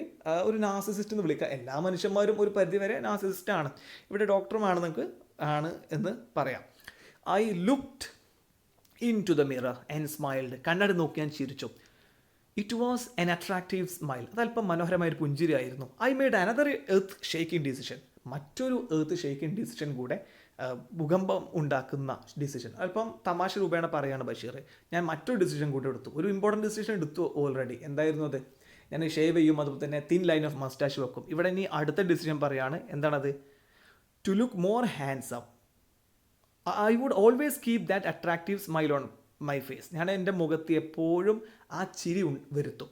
ഒരു നാർസിസിസ്റ്റ് എന്ന് വിളിക്കുക. എല്ലാ മനുഷ്യന്മാരും ഒരു പരിധിവരെ നാർസിസിസ്റ്റാണ്. ഇവിടെ ഡോക്ടറുമാണ് നമുക്ക് എന്ന് പറയാം. I looked into the mirror and smiled. കണ്ണാടി നോക്കി ഞാൻ ചിരിച്ചു. It was an attractive smile. അതല്പം മനോഹരമായ ഒരു പുഞ്ചിരിയായിരുന്നു. I made another earth shaking decision. മറ്റൊരു എർത്ത് ഷേക്കിംഗ് ഡിസിഷൻ കൂടെ, ഭൂകമ്പം ഉണ്ടാക്കുന്ന ഡിസിഷൻ. അല്പം തമാശ രൂപേണ പറയാണ് ബഷീർ. ഞാൻ മറ്റൊരു ഡിസിഷൻ കൂടെ എടുത്തു, ഒരു ഇമ്പോർട്ടൻറ്റ് ഡിസിഷൻ എടുത്തു ഓൾറെഡി. എന്തായിരുന്നു അത്? ഞാൻ ഷേവ് ചെയ്യും, അതുപോലെ തന്നെ തിൻ ലൈൻ ഓഫ് മസ്റ്റാഷ് വെക്കും. ഇവിടെ ഇനി അടുത്ത ഡിസിഷൻ പറയാണ്. എന്താണത്? To look more handsome. I would always keep that attractive smile on my face. ഞാൻ എൻ്റെ മുഖത്ത് എപ്പോഴും ആ ചിരി വരുത്തും.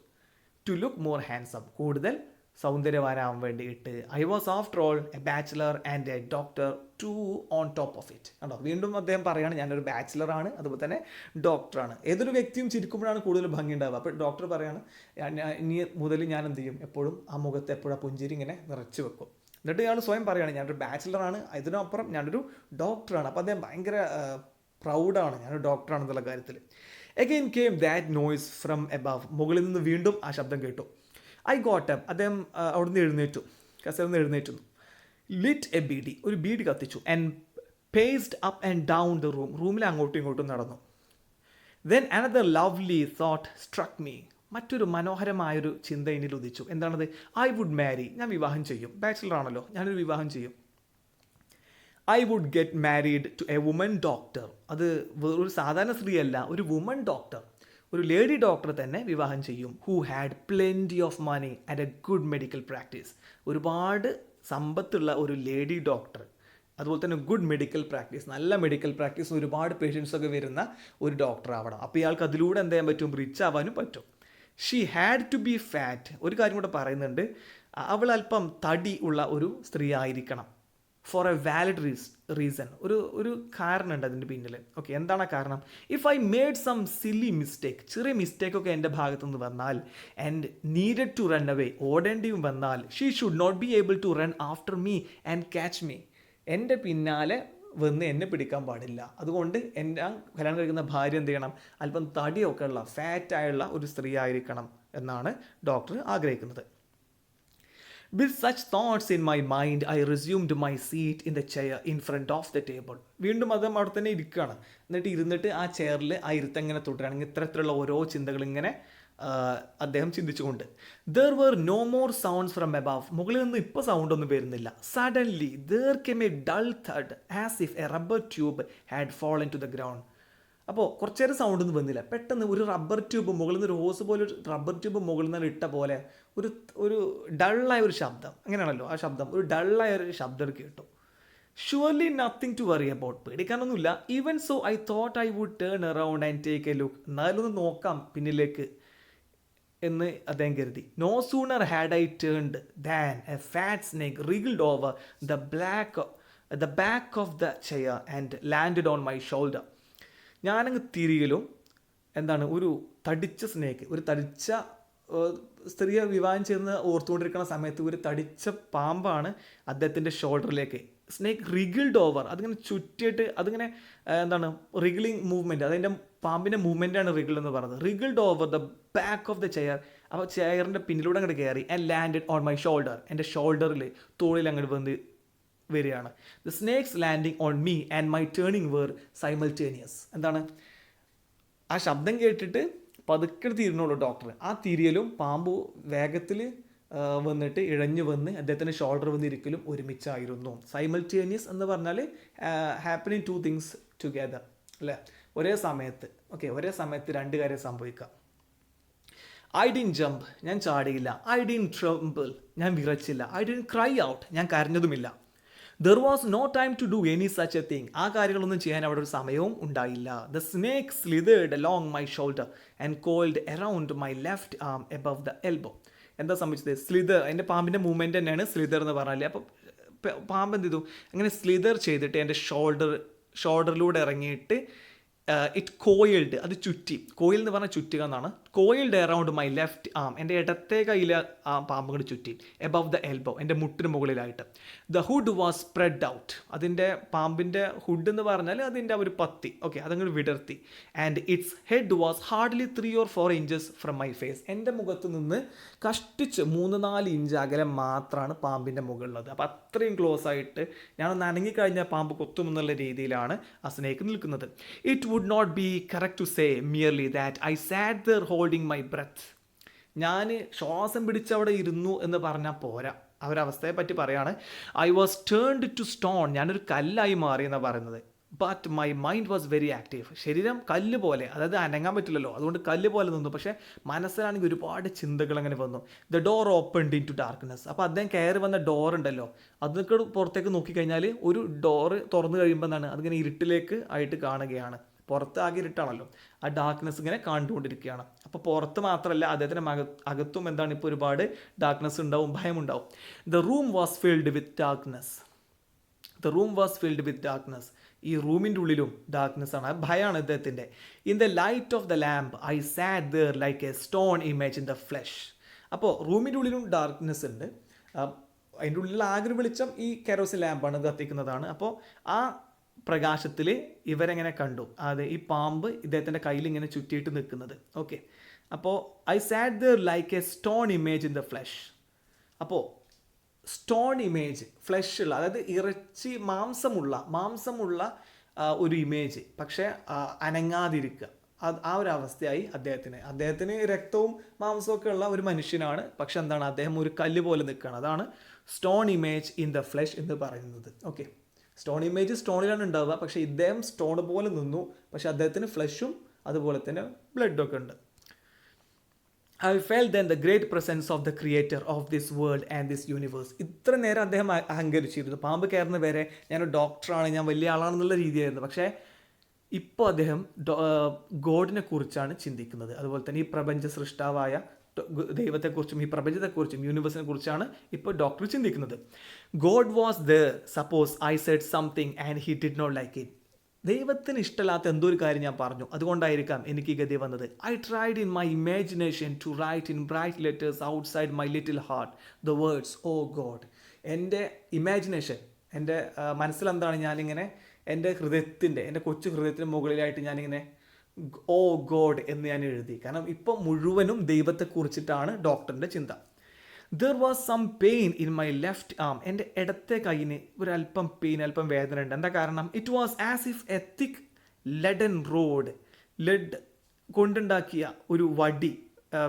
ടു ലുക്ക് മോർ ഹാൻഡ്സം, കൂടുതൽ സൗന്ദര്യവാനാവാൻ വേണ്ടിയിട്ട്. I was after all a bachelor and a doctor too on top of it. കണ്ടോ, വീണ്ടും അദ്ദേഹം പറയുകയാണ് ഞാനൊരു ബാച്ചിലറാണ്, അതുപോലെ തന്നെ ഡോക്ടറാണ്. ഏതൊരു വ്യക്തിയും ചിരിക്കുമ്പോഴാണ് കൂടുതൽ ഭംഗി ഉണ്ടാവുക. അപ്പോൾ ഡോക്ടർ പറയാണ് ഇനി മുതൽ ഞാൻ എന്ത് ചെയ്യും, എപ്പോഴും ആ മുഖത്ത് എപ്പോഴും ആ പുഞ്ചിരി ഇങ്ങനെ നിറച്ച് വെക്കും. എന്നിട്ട് ഇയാൾ സ്വയം പറയുകയാണ് ഞാനൊരു ബാച്ചിലറാണ്, ഇതിനപ്പുറം ഞാനൊരു ഡോക്ടറാണ്. അപ്പോൾ അദ്ദേഹം ഭയങ്കര പ്രൗഡാണ്, ഞാനൊരു ഡോക്ടറാണെന്നുള്ള കാര്യത്തിൽ. Again came that noise from above. മുകളിൽ നിന്ന് വീണ്ടും ആ ശബ്ദം കേട്ടു. I got up. അദ്ദേഹം അവിടെ നിന്ന് എഴുന്നേറ്റു, കസേരയിൽ നിന്ന് എഴുന്നേറ്റു. ലിറ്റ് എ ബീഡി, ഒരു ബീഡി കത്തിച്ചു. And paced up and down the room, റൂമിൽ അങ്ങോട്ടും ഇങ്ങോട്ടും നടന്നു. Then another lovely thought സ്ട്രക്ക് me. മറ്റൊരു മനോഹരമായൊരു ചിന്ത എന്നിൽ ഉദിച്ചു. എന്താണത്? ഐ വുഡ് മാരി, ഞാൻ വിവാഹം ചെയ്യും. ബാച്ചിലർ ആണല്ലോ, ഞാനൊരു വിവാഹം ചെയ്യും. I would get married to a woman doctor. അത് ഒരു സാധാരണ സ്ത്രീയല്ല, ഒരു വുമൻ ഡോക്ടർ, ഒരു ലേഡി ഡോക്ടർ തന്നെ വിവാഹം ചെയ്യും. Who had plenty of money and a good medical practice. ഒരുപാട് സമ്പത്തുള്ള ഒരു ലേഡി ഡോക്ടർ, അതുപോലെ തന്നെ ഗുഡ് മെഡിക്കൽ പ്രാക്ടീസ്, നല്ല മെഡിക്കൽ പ്രാക്ടീസ്, ഒരുപാട് പേഷ്യൻസ് ഒക്കെ വരുന്ന ഒരു ഡോക്ടർ ആവണം. അപ്പോൾ ഇയാൾക്ക് അതിലൂടെ എന്ത് ചെയ്യാൻ പറ്റും? റിച്ച് ആവാനും പറ്റും. She had to be fat. ഒരു കാര്യം കൂടെ പറയുന്നുണ്ട്, അവൾ അല്പം തടി ഉള്ള ഒരു സ്ത്രീ ആയിരിക്കണം. ഫോർ എ വാലിഡ് റീസൺ, ഒരു കാരണമുണ്ട് അതിൻ്റെ പിന്നിൽ. ഓക്കെ, എന്താണ് ആ കാരണം? If I made some silly mistake, ചെറിയ മിസ്റ്റേക്കൊക്കെ എൻ്റെ ഭാഗത്തുനിന്ന് വന്നാൽ, and needed to run away, ഓടേണ്ടിയും വന്നാൽ, she should not be able to run after me and catch me. എൻ്റെ പിന്നാലെ വന്ന് എന്നെ പിടിക്കാൻ പാടില്ല. അതുകൊണ്ട് എൻ്റെ കല്യാണം കഴിക്കുന്ന ഭാര്യ എന്ത് ചെയ്യണം? അല്പം തടിയൊക്കെ ഉള്ള, ഫാറ്റായുള്ള ഒരു സ്ത്രീ ആയിരിക്കണം എന്നാണ് ഡോക്ടർ ആഗ്രഹിക്കുന്നത്. With such thoughts in my mind, I resumed my seat in the chair in front of the table. വീണ്ടും അദ്ദേഹം അവിടെ തന്നെ ഇരിക്കുകയാണ്. എന്നിട്ട് ഇരുന്നിട്ട് ആ ചെയറിൽ ആ ഇരുത്തങ്ങനെ തുടരുകയാണെങ്കിൽ ഇത്തരത്തിലുള്ള ഓരോ ചിന്തകൾ ഇങ്ങനെ അദ്ദേഹം ചിന്തിച്ചുകൊണ്ട്. There were no more sounds from above. മുകളിൽ നിന്ന് ഇപ്പോൾ സൗണ്ടൊന്നും വരുന്നില്ല. Suddenly there came a dull thud as if a rubber tube had fallen to the ground. അപ്പോൾ കുറച്ച് നേരം സൗണ്ടൊന്നും വന്നില്ല. പെട്ടെന്ന് ഒരു റബ്ബർ ട്യൂബ് മുകളിൽ നിന്ന്, റോസ് പോലെ ഒരു റബ്ബർ ട്യൂബ് മുകളിൽ നിന്ന് ഇട്ട പോലെ ഒരു ഡള്ളായ ഒരു ശബ്ദം, അങ്ങനെയാണല്ലോ ആ ശബ്ദം, ഒരു ഡള്ളായ ഒരു ശബ്ദം കേട്ടു. Surely nothing to worry about, പേടിക്കാനൊന്നുമില്ല. Even so I thought I would turn around and take a look. എന്നാലും ഒന്ന് നോക്കാം പിന്നിലേക്ക് എന്ന് അദ്ദേഹം കരുതി. No sooner had I turned than a fat snake wriggled over the back of the chair and landed on my shoulder. ഞാനങ്ങ് തിരികലും ഒരു തടിച്ച സ്നേക്ക്, ഒരു തടിച്ച സ്ത്രീയെ വിവാഹം ചെയ്യുന്ന ഓർത്തുകൊണ്ടിരിക്കുന്ന സമയത്ത് ഒരു തടിച്ച പാമ്പാണ് അദ്ദേഹത്തിൻ്റെ ഷോൾഡറിലേക്ക്. സ്നേക്ക് റിഗിൾഡ് ഓവർ, അതിങ്ങനെ ചുറ്റിയിട്ട് അതിങ്ങനെ റിഗിളിങ് മൂവ്മെൻറ്റ്, അതിൻ്റെ പാമ്പിൻ്റെ മൂവ്മെൻറ്റാണ് റിഗിൾ എന്ന് പറയുന്നത്. Wriggled over the back of the chair. അപ്പോൾ ചെയറിൻ്റെ പിന്നിലൂടെ അങ്ങോട്ട് കയറി. And landed on my shoulder, എൻ്റെ ഷോൾഡറിൽ, തോളിൽ അങ്ങോട്ട് വന്ന് വരികയാണ്. The snake's landing on me and my turning were simultaneous. ആ ശബ്ദം കേട്ടിട്ട് പതുക്കെ തിരിഞ്ഞോളൂ ഡോക്ടർ. ആ തിരിയലും പാമ്പ് വേഗത്തിൽ വന്നിട്ട് ഇഴഞ്ഞു വന്ന് അദ്ദേഹത്തിൻ്റെ ഷോൾഡർ വന്നിരിക്കലും ഒരുമിച്ചായിരുന്നു. സൈമൾട്ടേനിയസ് എന്ന് പറഞ്ഞാൽ ഹാപ്പനിങ് ടു തിങ്സ് ടുഗെദർ, അല്ലേ? ഒരേ സമയത്ത്. ഓക്കെ, ഒരേ സമയത്ത് രണ്ട് കാര്യം സംഭവിക്കാം. ഐ ഡിൻ ജമ്പ്, ഞാൻ ചാടിയില്ല. ഐ ഡിൻ ട്രംബിൾ, ഞാൻ വിറച്ചില്ല. ഐ ഡിൻ ക്രൈ ഔട്ട്, ഞാൻ കരഞ്ഞതുമില്ല. There was no time to do any such a thing, ആ കാര്യങ്ങളൊന്നും ചെയ്യാൻ അവിടെ ഒരു സമയവും ഉണ്ടായില്ല. The snake slithered along my shoulder and coiled around my left arm above the elbow. എന്താ സംഭവിച്ചത്? സ്ലിതർ, അതിൻ്റെ പാമ്പിൻ്റെ മൂവ്മെൻറ്റ് തന്നെയാണ് സ്ലിതർ എന്ന് പറഞ്ഞാൽ. അപ്പോൾ പാമ്പ് എന്ത് ചെയ്തു? അങ്ങനെ സ്ലിതർ ചെയ്തിട്ട് എൻ്റെ ഷോൾഡറിലൂടെ ഇറങ്ങിയിട്ട് ഇറ്റ് കോയിൽഡ്, അത് ചുറ്റി. കോയിൽ എന്ന് പറഞ്ഞാൽ ചുറ്റുക എന്നാണ്. Coiled around my left arm, എൻ്റെ ഇടത്തെ കയ്യിൽ ആ പാമ്പ് കൂടി ചുറ്റി. എബവ് ദ എൽബോ, എൻ്റെ മുട്ടിന് മുകളിലായിട്ട്. The hood was spread out, അതിൻ്റെ പാമ്പിൻ്റെ ഹുഡ് എന്ന് പറഞ്ഞാൽ അതിൻ്റെ ഒരു പത്തി. ഓക്കെ, അതങ്ങോട്ട് വിടർത്തി. And its head was hardly 3 or 4 inches from my face. എൻ്റെ മുഖത്ത് നിന്ന് കഷ്ടിച്ച് 3-4 ഇഞ്ച് അകലം മാത്രമാണ് പാമ്പിൻ്റെ മുകളിലുള്ളത്. അപ്പോൾ അത്രയും ക്ലോസ് ആയിട്ട് ഞാനൊന്ന് അനങ്ങിക്കഴിഞ്ഞാൽ പാമ്പ് കൊത്തുമെന്നുള്ള രീതിയിലാണ് ആ സ്നേക്ക് നിൽക്കുന്നത്. It would not be correct to say merely that I sat there holding my breath. ഞാൻ ശ്വാസം പിടിച്ചവിടെ ഇരുന്നു എന്ന് പറഞ്ഞാൽ പോരാ. ആ ഒരു അവസ്ഥയെ പറ്റി പറയാണ്. I was turned to stone, ഞാനൊരു കല്ലായി മാറി എന്നാണ് പറയുന്നത്. But my mind was very active. ശരീരം കല്ല് പോലെ, അതായത് അനങ്ങാൻ പറ്റില്ലല്ലോ, അതുകൊണ്ട് കല്ല് പോലെ നിന്നു. പക്ഷേ മനസ്സിലാണെങ്കിൽ ഒരുപാട് ചിന്തകൾ അങ്ങനെ വന്നു. The door opened into darkness. അപ്പോൾ അദ്ദേഹം കയറി വന്ന ഡോർ ഉണ്ടല്ലോ, അതൊക്കെ പുറത്തേക്ക് നോക്കിക്കഴിഞ്ഞാൽ ഒരു ഡോറ് തുറന്നു കഴിയുമ്പോൾ എന്താണ്, അതിങ്ങനെ ഇരുട്ടിലേക്ക് ആയിട്ട് കാണുകയാണ്. പുറത്ത് ആകെ ഇരുട്ടാണല്ലോ, ആ ഡാർക്ക്നെസ് ഇങ്ങനെ കണ്ടുകൊണ്ടിരിക്കുകയാണ്. അപ്പോൾ പുറത്ത് മാത്രമല്ല, അദ്ദേഹത്തിൻ്റെ അകത്തും എന്താണ്, ഇപ്പോൾ ഒരുപാട് ഡാർക്ക്നെസ് ഉണ്ടാവും, ഭയമുണ്ടാവും. The room was filled with darkness. The room was filled with darkness. ഈ റൂമിൻ്റെ ഉള്ളിലും ഡാർക്ക്നെസ് ആണ്, ഭയമാണ് അദ്ദേഹത്തിൻ്റെ. In the light of the lamp I sat there like a stone image in the flesh. അപ്പോൾ റൂമിൻ്റെ ഉള്ളിലും ഡാർക്ക്നെസ് ഉണ്ട്. അതിൻ്റെ ഉള്ളിൽ ആകെ ഒരു വെളിച്ചം ഈ കെറോസിൻ ലാമ്പാണ് കത്തിക്കുന്നതാണ്. അപ്പോൾ ആ പ്രകാശത്തിൽ ഇവരെങ്ങനെ കണ്ടു, അത് ഈ പാമ്പ് ഇദ്ദേഹത്തിൻ്റെ കയ്യിൽ ഇങ്ങനെ ചുറ്റിയിട്ട് നിൽക്കുന്നത്. ഓക്കെ, അപ്പോൾ I sat there like a stone image in the flesh. അപ്പോൾ സ്റ്റോൺ ഇമേജ്, ഫ്ലഷ് ഉള്ള, അതായത് ഇറച്ചി മാംസമുള്ള ഒരു ഇമേജ്, പക്ഷേ അനങ്ങാതിരിക്കുക, ആ ഒരു അവസ്ഥയായി അദ്ദേഹത്തിന് രക്തവും മാംസവും ഒക്കെ ഉള്ള ഒരു മനുഷ്യനാണ്. പക്ഷെ എന്താണ്, അദ്ദേഹം ഒരു കല്ല് പോലെ നിൽക്കുകയാണ്. അതാണ് stone image in the flush എന്ന് പറയുന്നത്. ഓക്കെ, സ്റ്റോൺ ഇമേജ് സ്റ്റോണിലാണ് ഉണ്ടാവുക, പക്ഷേ ഇദ്ദേഹം സ്റ്റോൺ പോലെ നിന്നു, പക്ഷെ അദ്ദേഹത്തിന് ഫ്ലഷും അതുപോലെ തന്നെ ബ്ലഡൊക്കെ ഉണ്ട്. I felt then the great presence of the creator of this world and this universe. ഇത്ര നേരം അദ്ദേഹം അഹങ്കരിച്ചിരുന്നു, പാമ്പ് കയറുന്ന വരെ ഞാനൊരു ഡോക്ടറാണ്, ഞാൻ വലിയ ആളാണെന്നുള്ള രീതിയായിരുന്നു. പക്ഷേ ഇപ്പോൾ അദ്ദേഹം ഗോഡിനെ കുറിച്ചാണ് ചിന്തിക്കുന്നത്. അതുപോലെ തന്നെ ഈ പ്രപഞ്ച സൃഷ്ടാവായ ദൈവത്തെക്കുറിച്ചും ഈ പ്രപഞ്ചത്തെക്കുറിച്ചും യൂണിവേഴ്സിനെ കുറിച്ചാണ് ഇപ്പോൾ ഡോക്ടർ ചിന്തിക്കുന്നത്. God was there, suppose I said something and he did not like it. ദൈവത്തിന് ഇഷ്ടമില്ലാത്ത എന്തോ ഒരു കാര്യം ഞാൻ പറഞ്ഞു, അതുകൊണ്ടായിരിക്കാം എനിക്ക് ഈ ഗതി വന്നത്. I tried in my imagination to write in bright letters outside my little heart the words O God. എൻ്റെ ഇമാജിനേഷൻ, എൻ്റെ മനസ്സിലെന്താണ്, ഞാനിങ്ങനെ എൻ്റെ കൊച്ചു ഹൃദയത്തിൻ്റെ മുകളിലായിട്ട് ഞാനിങ്ങനെ ഓ ഗോഡ് എന്ന് ഞാൻ എഴുതി. കാരണം ഇപ്പോൾ മുഴുവനും ദൈവത്തെക്കുറിച്ചിട്ടാണ് ഡോക്ടറിൻ്റെ ചിന്ത. There was some pain in my left arm. എൻ്റെ ഇടത്തെ കൈയിന് ഒരല്പം പെയിൻ, അല്പം വേദന ഉണ്ട്. എന്താ കാരണം? It was as if a thick leaden rod, lead കൊണ്ടുണ്ടാക്കിയ ഒരു വടി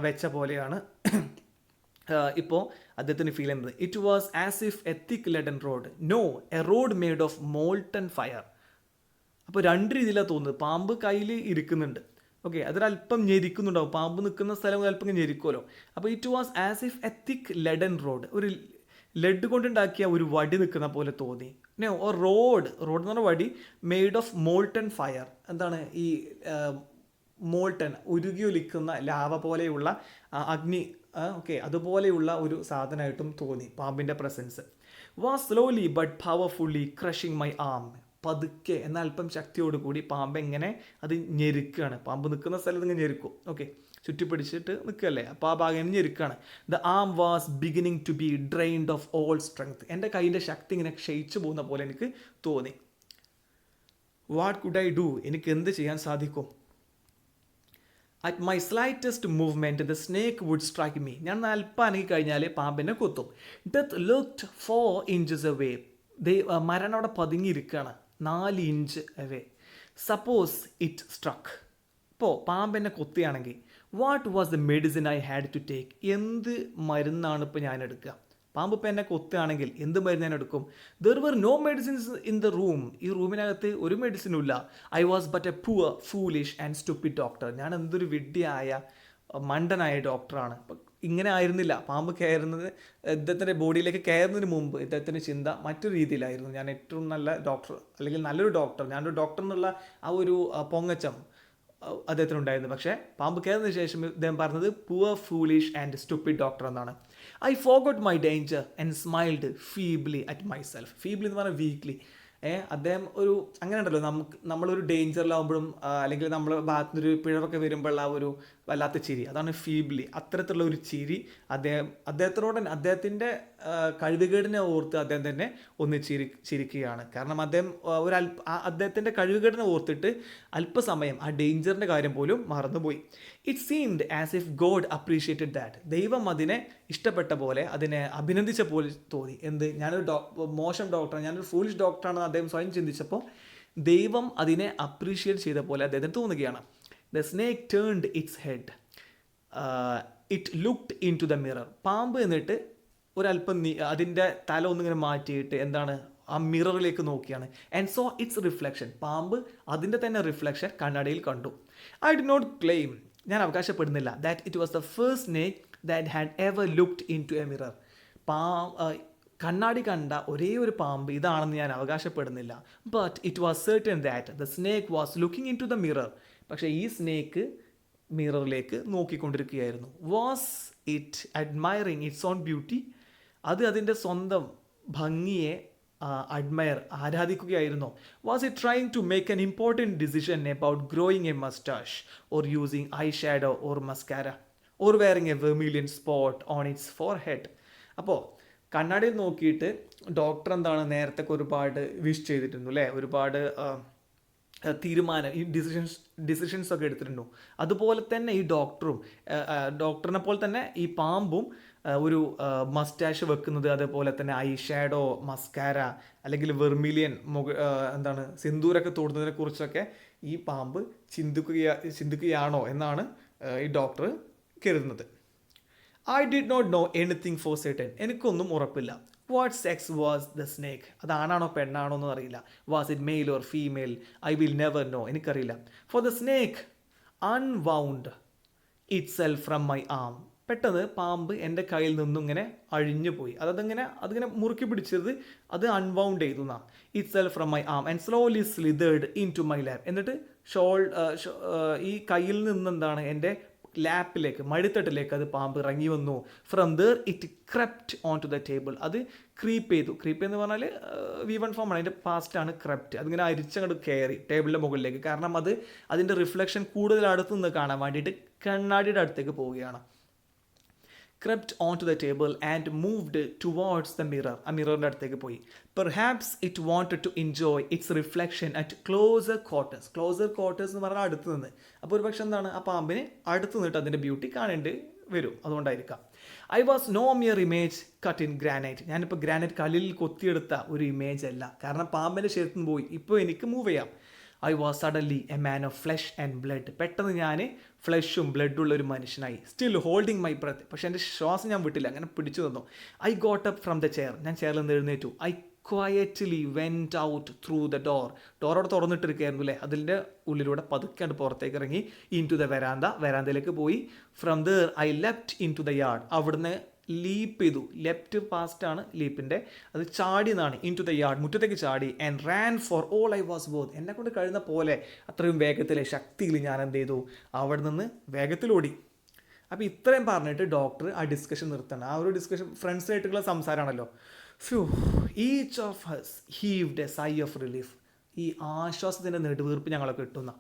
വെച്ച പോലെയാണ് ഇപ്പോൾ അദ്ദേഹത്തിന് ഫീൽ ചെയ്യുന്നത്. It was as if a thick leaden rod, no a rod made of molten fire. അപ്പോൾ രണ്ട് രീതിയിലാണ് തോന്നുന്നത്. പാമ്പ് കയ്യിൽ ഇരിക്കുന്നുണ്ട്, ഓക്കെ, അതൊരല്പം ഞെരിക്കുന്നുണ്ടാവും, പാമ്പ് നിൽക്കുന്ന സ്ഥലം അല്പം ഞെരിക്കുമല്ലോ. അപ്പോൾ it was as if a thick leaden road, ഒരു ലെഡ് കൊണ്ടുണ്ടാക്കിയ ഒരു വടി നിൽക്കുന്ന പോലെ തോന്നി. പിന്നെ റോഡ് എന്ന് പറഞ്ഞ വടി മെയ്ഡ് ഓഫ് മോൾട്ടൺ ഫയർ. എന്താണ് ഈ മോൾട്ടൺ, ഉരുകിയൊലിക്കുന്ന ലാവ പോലെയുള്ള അഗ്നി, ഓക്കെ, അതുപോലെയുള്ള ഒരു സാധനമായിട്ടും തോന്നി പാമ്പിൻ്റെ presence. Was slowly but powerfully crushing my arm. പതുക്കെ എന്നാൽ അല്പം ശക്തിയോടുകൂടി പാമ്പ് എങ്ങനെ അത് ഞെരുക്കുകയാണ്. പാമ്പ് നിൽക്കുന്ന സ്ഥലത്ത് ഇങ്ങനെ ഞെരുക്കും, ഓക്കെ, ചുറ്റിപ്പിടിച്ചിട്ട് നിൽക്കുകയല്ലേ, അപ്പോൾ ആ ഭാഗം ഞെരുക്കുകയാണ്. The arm was beginning to be drained of all strength. എൻ്റെ കയ്യിൻ്റെ ശക്തി ഇങ്ങനെ ക്ഷയിച്ചു പോകുന്ന പോലെ എനിക്ക് തോന്നി. What could I do? എനിക്ക് എന്ത് ചെയ്യാൻ സാധിക്കും? At my slightest movement the snake would strike me. ഞാൻ അല്പം അനങ്ങി കഴിഞ്ഞാൽ പാമ്പിനെ കൊത്തും. Death looked 4 inches away. മരണം അവിടെ പതുങ്ങിയിരിക്കുകയാണ്, 4 inch away. Suppose it struck. ഇപ്പോൾ പാമ്പെന്നെ കൊത്തുകയാണെങ്കിൽ what was the medicine I had to take? എന്ത് മരുന്നാണ് ഇപ്പോൾ ഞാൻ എടുക്കുക? പാമ്പ് ഇപ്പോൾ എന്നെ കൊത്തുകയാണെങ്കിൽ എന്ത് മരുന്ന് ഞാൻ എടുക്കും? There were no medicines in the room. ഈ റൂമിനകത്ത് ഒരു മെഡിസിനും ഇല്ല. I was but a poor foolish and stupid doctor. ഞാൻ എന്തൊരു വിഡ്ഢിയായ മണ്ടനായ ഡോക്ടറാണ്. ഇങ്ങനെ ആയിരുന്നില്ല. പാമ്പ് കയറുന്നത്, ഇദ്ദേഹത്തിൻ്റെ ബോഡിയിലേക്ക് കയറുന്നതിന് മുമ്പ് ഇദ്ദേഹത്തിൻ്റെ ചിന്ത മറ്റൊരു രീതിയിലായിരുന്നു. ഞാൻ ഏറ്റവും നല്ല ഡോക്ടർ, അല്ലെങ്കിൽ നല്ലൊരു ഡോക്ടർ, ഞാനൊരു ഡോക്ടർ എന്നുള്ള ആ ഒരു പൊങ്ങച്ചം അദ്ദേഹത്തിനുണ്ടായിരുന്നു. പക്ഷേ പാമ്പ് കയറുന്നതിന് ശേഷം ഇദ്ദേഹം പറഞ്ഞത് poor foolish and stupid doctor എന്നാണ്. I forgot my danger and smiled feebly at myself. Feebly എന്ന് പറഞ്ഞാൽ വീക്ക്ലി. അദ്ദേഹം ഒരു അങ്ങനെ ഉണ്ടല്ലോ, നമ്മളൊരു ഡേഞ്ചറിലാവുമ്പോഴും അല്ലെങ്കിൽ നമ്മളെ ഭാഗത്തുനിന്നൊരു പിഴവൊക്കെ വരുമ്പോഴുള്ള ആ ഒരു വല്ലാത്ത ചിരി, അതാണ് ഫീബ്ലി. അത്തരത്തിലുള്ള ഒരു ചിരി അദ്ദേഹത്തിനോട് തന്നെ, അദ്ദേഹത്തിൻ്റെ കഴിവുകേടിനെ ഓർത്ത് അദ്ദേഹം തന്നെ ഒന്ന് ചിരിക്കുകയാണ്. കാരണം അദ്ദേഹം അദ്ദേഹത്തിൻ്റെ കഴിവുകേടിനെ ഓർത്തിട്ട് അല്പസമയം ആ ഡേഞ്ചറിൻ്റെ കാര്യം പോലും മറന്നുപോയി. It seemed as if God appreciated that. ദൈവം അതിനെ ഇഷ്ടപ്പെട്ട പോലെ, അതിനെ അഭിനന്ദിച്ച പോലെ തോന്നി. എന്ത്? ഞാനൊരു മോശം ഡോക്ടറാണ്, ഞാനൊരു ഫൂളിഷ് ഡോക്ടറാണെന്ന് അദ്ദേഹം സ്വയം ചിന്തിച്ചപ്പോൾ ദൈവം അതിനെ അപ്രീഷിയേറ്റ് ചെയ്ത പോലെ അദ്ദേഹത്തിന് തോന്നുകയാണ്. The snake turned its head it looked into the mirror. പാമ്പ് എന്നിട്ട് ഒരല്പം അതിൻ്റെ തല ഒന്നിങ്ങനെ മാറ്റിയിട്ട് എന്താണ് ആ മിററിലേക്ക് നോക്കിയാണ്. And so it's reflection. പാമ്പ് അതിൻ്റെ തന്നെ റിഫ്ലക്ഷൻ കണ്ണാടിയിൽ കണ്ടു. ഐ ഡി നോട്ട് ക്ലെയിം, ഞാൻ അവകാശപ്പെടുന്നില്ല, that it was the first snake that had ever looked into a mirror. കണ്ണാടി കണ്ട ഒരേ ഒരു പാമ്പ് ഇതാണെന്ന് ഞാൻ അവകാശപ്പെടുന്നില്ല. But it was certain that the snake was looking into the mirror. പക്ഷേ ഈ സ്നേക്ക് മിററിലേക്ക് നോക്കിക്കൊണ്ടിരിക്കുകയായിരുന്നു. Was it admiring its own beauty? അത് അതിൻ്റെ സ്വന്തം ഭംഗിയെ ആരാധിക്കുകയായിരുന്നോ? Was it trying to make an important decision about growing a moustache or using I shadow or mascara or wearing a vermilion spot on its forehead? അപ്പോൾ കണ്ണാടിയിൽ നോക്കിയിട്ട് doctor എന്താണ് നേരത്തെ ഒരുപാട് വിഷ് ചെയ്തിട്ടുണ്ട് അല്ലേ, ഒരുപാട് തീരുമാനം ഈ ഡിസിഷൻസ് ഒക്കെ എടുത്തിട്ടുണ്ടോ? അതുപോലെ തന്നെ ഈ ഡോക്ടറിനെ പോലെ തന്നെ ഈ പാമ്പും ഒരു മസ്റ്റാഷ് വെക്കുന്നത്, അതേപോലെ തന്നെ ഐ ഷാഡോ, മസ്കാര അല്ലെങ്കിൽ വെർമിലിയൻ എന്താണ് സിന്ദൂരൊക്കെ തൊടുന്നതിനെ കുറിച്ചൊക്കെ ഈ പാമ്പ് ചിന്തിക്കുകയാണോ എന്നാണ് ഈ ഡോക്ടർ കരുതുന്നത്. I did not know anything for certain. എനിക്കൊന്നും ഉറപ്പില്ല. What sex was the snake? അത് ആണാണോ പെണ്ണാണോ എന്ന് അറിയില്ല. Was it male or female? I will never know. എനിക്കറിയില്ല. For the snake unwound itself from my arm. പെട്ടെന്ന് പാമ്പ് എൻ്റെ കയ്യിൽ നിന്നും ഇങ്ങനെ അഴിഞ്ഞു പോയി. അതിങ്ങനെ മുറുക്കി പിടിച്ചത് അത് അൺവൗണ്ട് ചെയ്തു എന്നാ. Itself from my arm and slowly slithered into my lap. എന്നിട്ട് ഈ കയ്യിൽ നിന്ന് എന്താണ് എൻ്റെ ലാപ്പിലേക്ക്, മടിത്തട്ടിലേക്ക് അത് പാമ്പ് ഇറങ്ങി വന്നു. From there it crept onto the table. അത് ക്രീപ്പ് ചെയ്തു. ക്രീപ്പ് എന്ന് പറഞ്ഞാൽ V1 ഫോം ആണ്, അതിൻ്റെ പാസ്റ്റാണ് ക്രെപ്റ്റ്. അതിങ്ങനെ അരിച്ചങ്ങോട്ട് കയറി ടേബിളിൻ്റെ മുകളിലേക്ക്. കാരണം അത് അതിൻ്റെ റിഫ്ലക്ഷൻ കൂടുതൽ അടുത്ത് നിന്ന് കാണാൻ വേണ്ടിയിട്ട് കണ്ണാടിയുടെ അടുത്തേക്ക് പോവുകയാണ്. crept onto the table and moved towards the mirror. ആ മിററിൻ്റെ അടുത്തേക്ക് പോയി. Perhaps it wanted to enjoy its reflection at closer quarters. Closer quarters എന്ന് പറഞ്ഞാൽ അടുത്ത് നിന്ന്. അപ്പോൾ ഒരു പക്ഷെ എന്താണ്, ആ പാമ്പിന് അടുത്ത് നിന്നിട്ട് അതിൻ്റെ ബ്യൂട്ടി കാണേണ്ടി വരും. അതുകൊണ്ടായിരിക്കാം. I was no mere image cut in granite. ഞാനിപ്പോൾ ഗ്രാനൈറ്റ് കല്ലിൽ കൊത്തിയെടുത്ത ഒരു ഇമേജ് അല്ല. കാരണം പാമ്പിൻ്റെ ശരീരത്തിൽ നിന്ന് പോയി. ഇപ്പോൾ എനിക്ക് മൂവ് ചെയ്യാം. I was suddenly a man of flesh and blood. പെട്ടെന്ന് ഞാൻ ഫ്ലഷും ബ്ലഡുള്ള ഒരു മനുഷ്യനായി. Still holding my breath. പക്ഷേ എൻ്റെ ശ്വാസം ഞാൻ വിട്ടില്ല, അങ്ങനെ പിടിച്ചു തന്നു. I got up from the chair. ഞാൻ ചെയറിൽ നിന്ന് എഴുന്നേറ്റു. I quietly went out through the ഡോറോടെ തുറന്നിട്ടിരിക്കുകയായിരുന്നു അല്ലേ. അതിൻ്റെ ഉള്ളിലൂടെ പതുക്കെ പുറത്തേക്ക് ഇറങ്ങി. ഇൻ ടു ദ വെരാന്തയിലേക്ക് പോയി. From there I leapt into the yard. അവിടുന്ന് ലീപ്പ് ചെയ്തു. ലെഫ്റ്റ് പാസ്റ്റാണ് ലീപ്പിൻ്റെ, അത് ചാടി എന്നാണ്. ഇൻ ടു ദ യാർഡ്, മുറ്റത്തേക്ക് ചാടി. And ran for all I was worth. എന്നെ കൊണ്ട് കഴിയുന്ന പോലെ അത്രയും വേഗത്തിൽ, ശക്തിയിൽ ഞാൻ എന്ത് ചെയ്തു, അവിടെ നിന്ന് വേഗത്തിലോടി. അപ്പോൾ ഇത്രയും പറഞ്ഞിട്ട് ഡോക്ടർ ആ ഡിസ്കഷൻ നിർത്തണം. ആ ഒരു ഡിസ്കഷൻ ഫ്രണ്ട്സായിട്ടുള്ള സംസാരമാണല്ലോ. Each of us heaved a sigh of relief. ഈ ആശ്വാസത്തിൻ്റെ നെടുവീർപ്പ് ഞങ്ങളൊക്കെ കിട്ടുന്ന.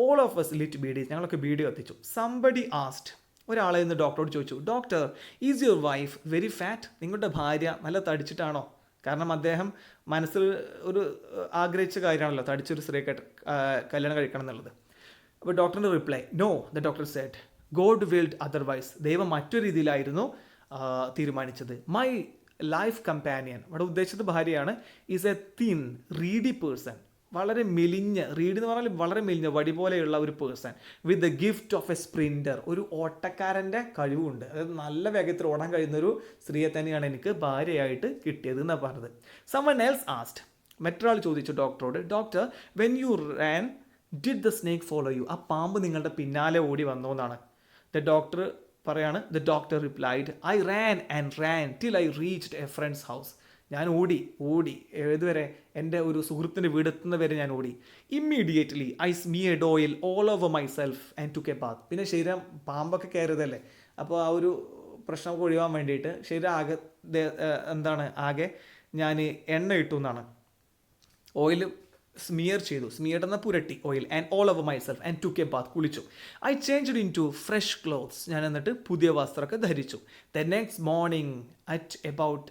All of us lit beedi. ഞങ്ങളൊക്കെ ബീഡി കത്തിച്ചു. Somebody asked. ഒരാളെ നിന്ന് ഡോക്ടറോട് ചോദിച്ചു, doctor is your wife very fat? നിങ്ങളുടെ ഭാര്യ നല്ല തടിച്ചിട്ടാണോ? കാരണം അദ്ദേഹം മനസ്സിൽ ഒരു ആഗ്രഹിച്ച കാര്യമാണല്ലോ തടിച്ചൊരു സ്ത്രീയായിട്ട് കല്യാണം കഴിക്കണം എന്നുള്ളത്. അപ്പോൾ ഡോക്ടറിൻ്റെ reply, no. The doctor said, God willed otherwise. ദൈവം മറ്റൊരു രീതിയിലായിരുന്നു തീരുമാനിച്ചത്. മൈ ലൈഫ് കമ്പാനിയൻ, ഇവിടെ ഉദ്ദേശിച്ചത് ഭാര്യയാണ്, is A thin ready person. വളരെ മെലിഞ്ഞ, റീഡ് എന്ന് പറഞ്ഞാൽ വളരെ മെലിഞ്ഞ വടി പോലെയുള്ള ഒരു person with the gift of A sprinter. ഒരു ഓട്ടക്കാരൻ്റെ കഴിവുണ്ട്. അതായത് നല്ല വേഗത്തിൽ ഓടാൻ കഴിയുന്നൊരു സ്ത്രീയെ തന്നെയാണ് എനിക്ക് ഭാര്യയായിട്ട് കിട്ടിയത് എന്നാണ് പറഞ്ഞത്. Someone else asked. മറ്റൊരാൾ ചോദിച്ചു ഡോക്ടറോട്, doctor when you ran did the snake follow you? ആ പാമ്പ് നിങ്ങളുടെ പിന്നാലെ ഓടി വന്നോ എന്നാണ്. ദ ഡോക്ടർ പറയാണ്, the doctor replied, I ran and ran till I reached a friend's house. ഞാൻ ഓടി ഏതുവരെ? എൻ്റെ ഒരു സുഹൃത്തിൻ്റെ വീടെത്തുന്ന വരെ ഞാൻ ഓടി. Immediately I smeared oil all over myself and took a bath. പിന്നെ ശരീരം പാമ്പൊക്കെ കയറിയതല്ലേ, അപ്പോൾ ആ ഒരു പ്രശ്നമൊക്കെ ഒഴിവാൻ വേണ്ടിയിട്ട് ശരീരം ആകെ ഞാൻ എണ്ണ ഇട്ടു എന്നാണ്. ഓയിൽ സ്മിയർ ചെയ്തു. സ്മിയർഡ് എന്ന പുരട്ടി oil. And all over myself and took a bath. കുളിച്ചു. I changed into fresh clothes. ഞാൻ എന്നിട്ട് പുതിയ വസ്ത്രമൊക്കെ ധരിച്ചു. The next morning at about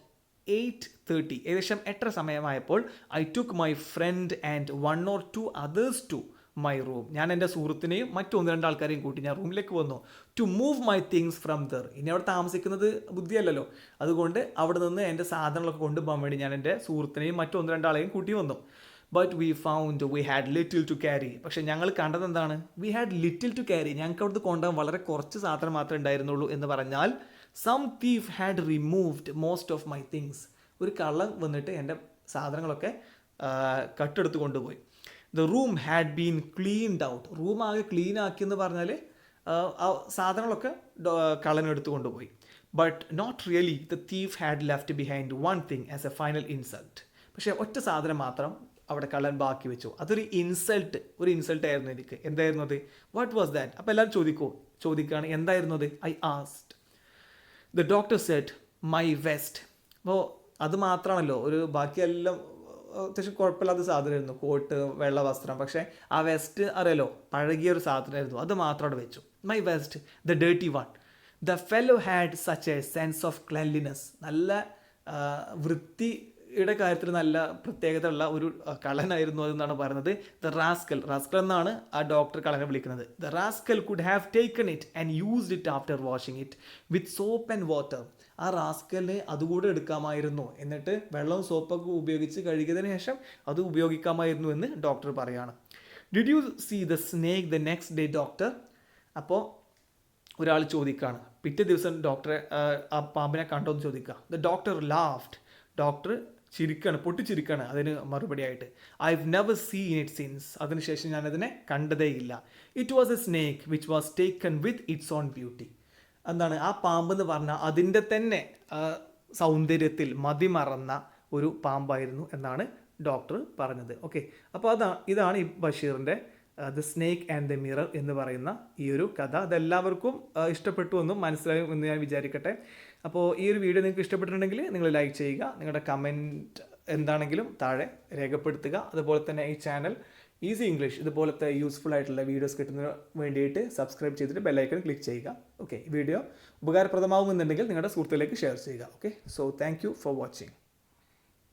8:30, ഏകദേശം 8:30 സമയമായപ്പോൾ I took my friend and 1 or 2 others to my room. ഞാൻ എൻ്റെ സുഹൃത്തിനെയും മറ്റു 1-2 ആൾക്കാരെയും കൂട്ടി ഞാൻ റൂമിലേക്ക് വന്നു. To move my things from there. ഇനി അവിടെ താമസിക്കുന്നത് ബുദ്ധിയല്ലല്ലോ, അതുകൊണ്ട് അവിടെ നിന്ന് എൻ്റെ സാധനങ്ങളൊക്കെ കൊണ്ടുപോകാൻ വേണ്ടി ഞാൻ എൻ്റെ സുഹൃത്തിനെയും മറ്റു 1-2 ആളെയും കൂട്ടി വന്നു. But we found we had little to carry. പക്ഷേ ഞങ്ങൾ കണ്ടത് എന്താണ്? We had little to carry. ഞങ്ങൾക്ക് അവിടുന്ന് കൊണ്ടുപോകാൻ വളരെ കുറച്ച് സാധനം മാത്രമേ ഉണ്ടായിരുന്നുള്ളൂ എന്ന് പറഞ്ഞാൽ some thief had removed most of my things. ഒരു കള്ളൻ വന്നിട്ട് എൻ്റെ സാധനങ്ങളൊക്കെ കട്ടെടുത്ത് കൊണ്ടുപോയി. The room had been cleaned out. Room ആകെ ക്ലീൻ ആക്കിയെന്ന് പറഞ്ഞാൽ ആ സാധനങ്ങളൊക്കെ കള്ളനെടുത്ത് കൊണ്ടുപോയി. But not really the thief had left behind one thing as a final insult. പക്ഷേ ഒറ്റ സാധനം മാത്രം അവിടെ കള്ളൻ ബാക്കി വെച്ചു. അതൊരു ഇൻസൾട്ട് ആയിരുന്നു എനിക്ക്. എന്തായിരുന്നു അത്? What was that? അപ്പോൾ എല്ലാവരും ചോദിക്കുകയാണ് എന്തായിരുന്നു അത്? I asked. The doctor Z my west. അപ്പോൾ അത് മാത്രമാണല്ലോ, ഒരു ബാക്കിയെല്ലാം അത്യാവശ്യം കുഴപ്പമില്ലാത്ത സാധനമായിരുന്നു, കോട്ട്, വെള്ള വസ്ത്രം. പക്ഷേ ആ വെസ്റ്റ് അറിയാലോ, പഴകിയ ഒരു സാധനമായിരുന്നു, അത് മാത്രം അവിടെ വെച്ചു. My west, the dirty one. The fellow had such A sense of cleanliness. നല്ല വൃത്തിയുടെ കാര്യത്തിൽ നല്ല പ്രത്യേകത ഉള്ള ഒരു കള്ളനായിരുന്നു അതെന്നാണ് പറയുന്നത്. ദ റാസ്കൽ എന്നാണ് ആ ഡോക്ടർ കള്ളനെ വിളിക്കുന്നത്. The rascal could have taken it and used it after washing it with soap and water. ആ റാസ്കലിനെ അതുകൂടെ എടുക്കാമായിരുന്നു, എന്നിട്ട് വെള്ളവും സോപ്പൊക്കെ ഉപയോഗിച്ച് കഴുകിയതിന് ശേഷം അത് ഉപയോഗിക്കാമായിരുന്നു എന്ന് ഡോക്ടർ പറയുകയാണ്. Did you see the snake the next day doctor? അപ്പോൾ ഒരാൾ ചോദിക്കുകയാണ്, പിറ്റേ ദിവസം ഡോക്ടറെ ആ പാമ്പിനെ കണ്ടോ എന്ന് ചോദിക്കുക. The doctor laughed. ഡോക്ടർ പൊട്ടിച്ചിരിക്കുകയാണ് അതിന് മറുപടിയായിട്ട്. I have never seen it since. അതിനുശേഷം ഞാനതിനെ കണ്ടതേയില്ല. It was a snake which was taken with its own beauty. എന്താണ് ആ പാമ്പ് എന്ന് പറഞ്ഞാൽ? അതിൻ്റെ തന്നെ സൗന്ദര്യത്തിൽ മതിമറന്ന ഒരു പാമ്പായിരുന്നു എന്നാണ് ഡോക്ടർ പറഞ്ഞത്. ഓക്കെ, അപ്പോൾ ഇതാണ് ഈ ബഷീറിൻ്റെ the snake and the mirror എന്ന് പറയുന്ന ഈ ഒരു കഥ. അതെല്ലാവർക്കും ഇഷ്ടപ്പെട്ടു എന്നും മനസ്സിലായും എന്ന് ഞാൻ വിചാരിക്കട്ടെ. അപ്പോൾ ഈ ഒരു വീഡിയോ നിങ്ങൾക്ക് ഇഷ്ടപ്പെട്ടിട്ടുണ്ടെങ്കിൽ നിങ്ങൾ ലൈക്ക് ചെയ്യുക, നിങ്ങളുടെ കമൻറ്റ് എന്താണെങ്കിലും താഴെ രേഖപ്പെടുത്തുക. അതുപോലെ തന്നെ ഈ ചാനൽ ഈസി ഇംഗ്ലീഷ് ഇതുപോലത്തെ യൂസ്ഫുൾ ആയിട്ടുള്ള വീഡിയോസ് കിട്ടുന്നതിന് വേണ്ടിയിട്ട് സബ്സ്ക്രൈബ് ചെയ്തിട്ട് ബെല്ലൈക്കൺ ക്ലിക്ക് ചെയ്യുക. ഓക്കെ, ഈ വീഡിയോ ഉപകാരപ്രദമാകുമെന്നുണ്ടെങ്കിൽ നിങ്ങളുടെ സുഹൃത്തുക്കളിലേക്ക് ഷെയർ ചെയ്യുക. Okay, so thank you for watching.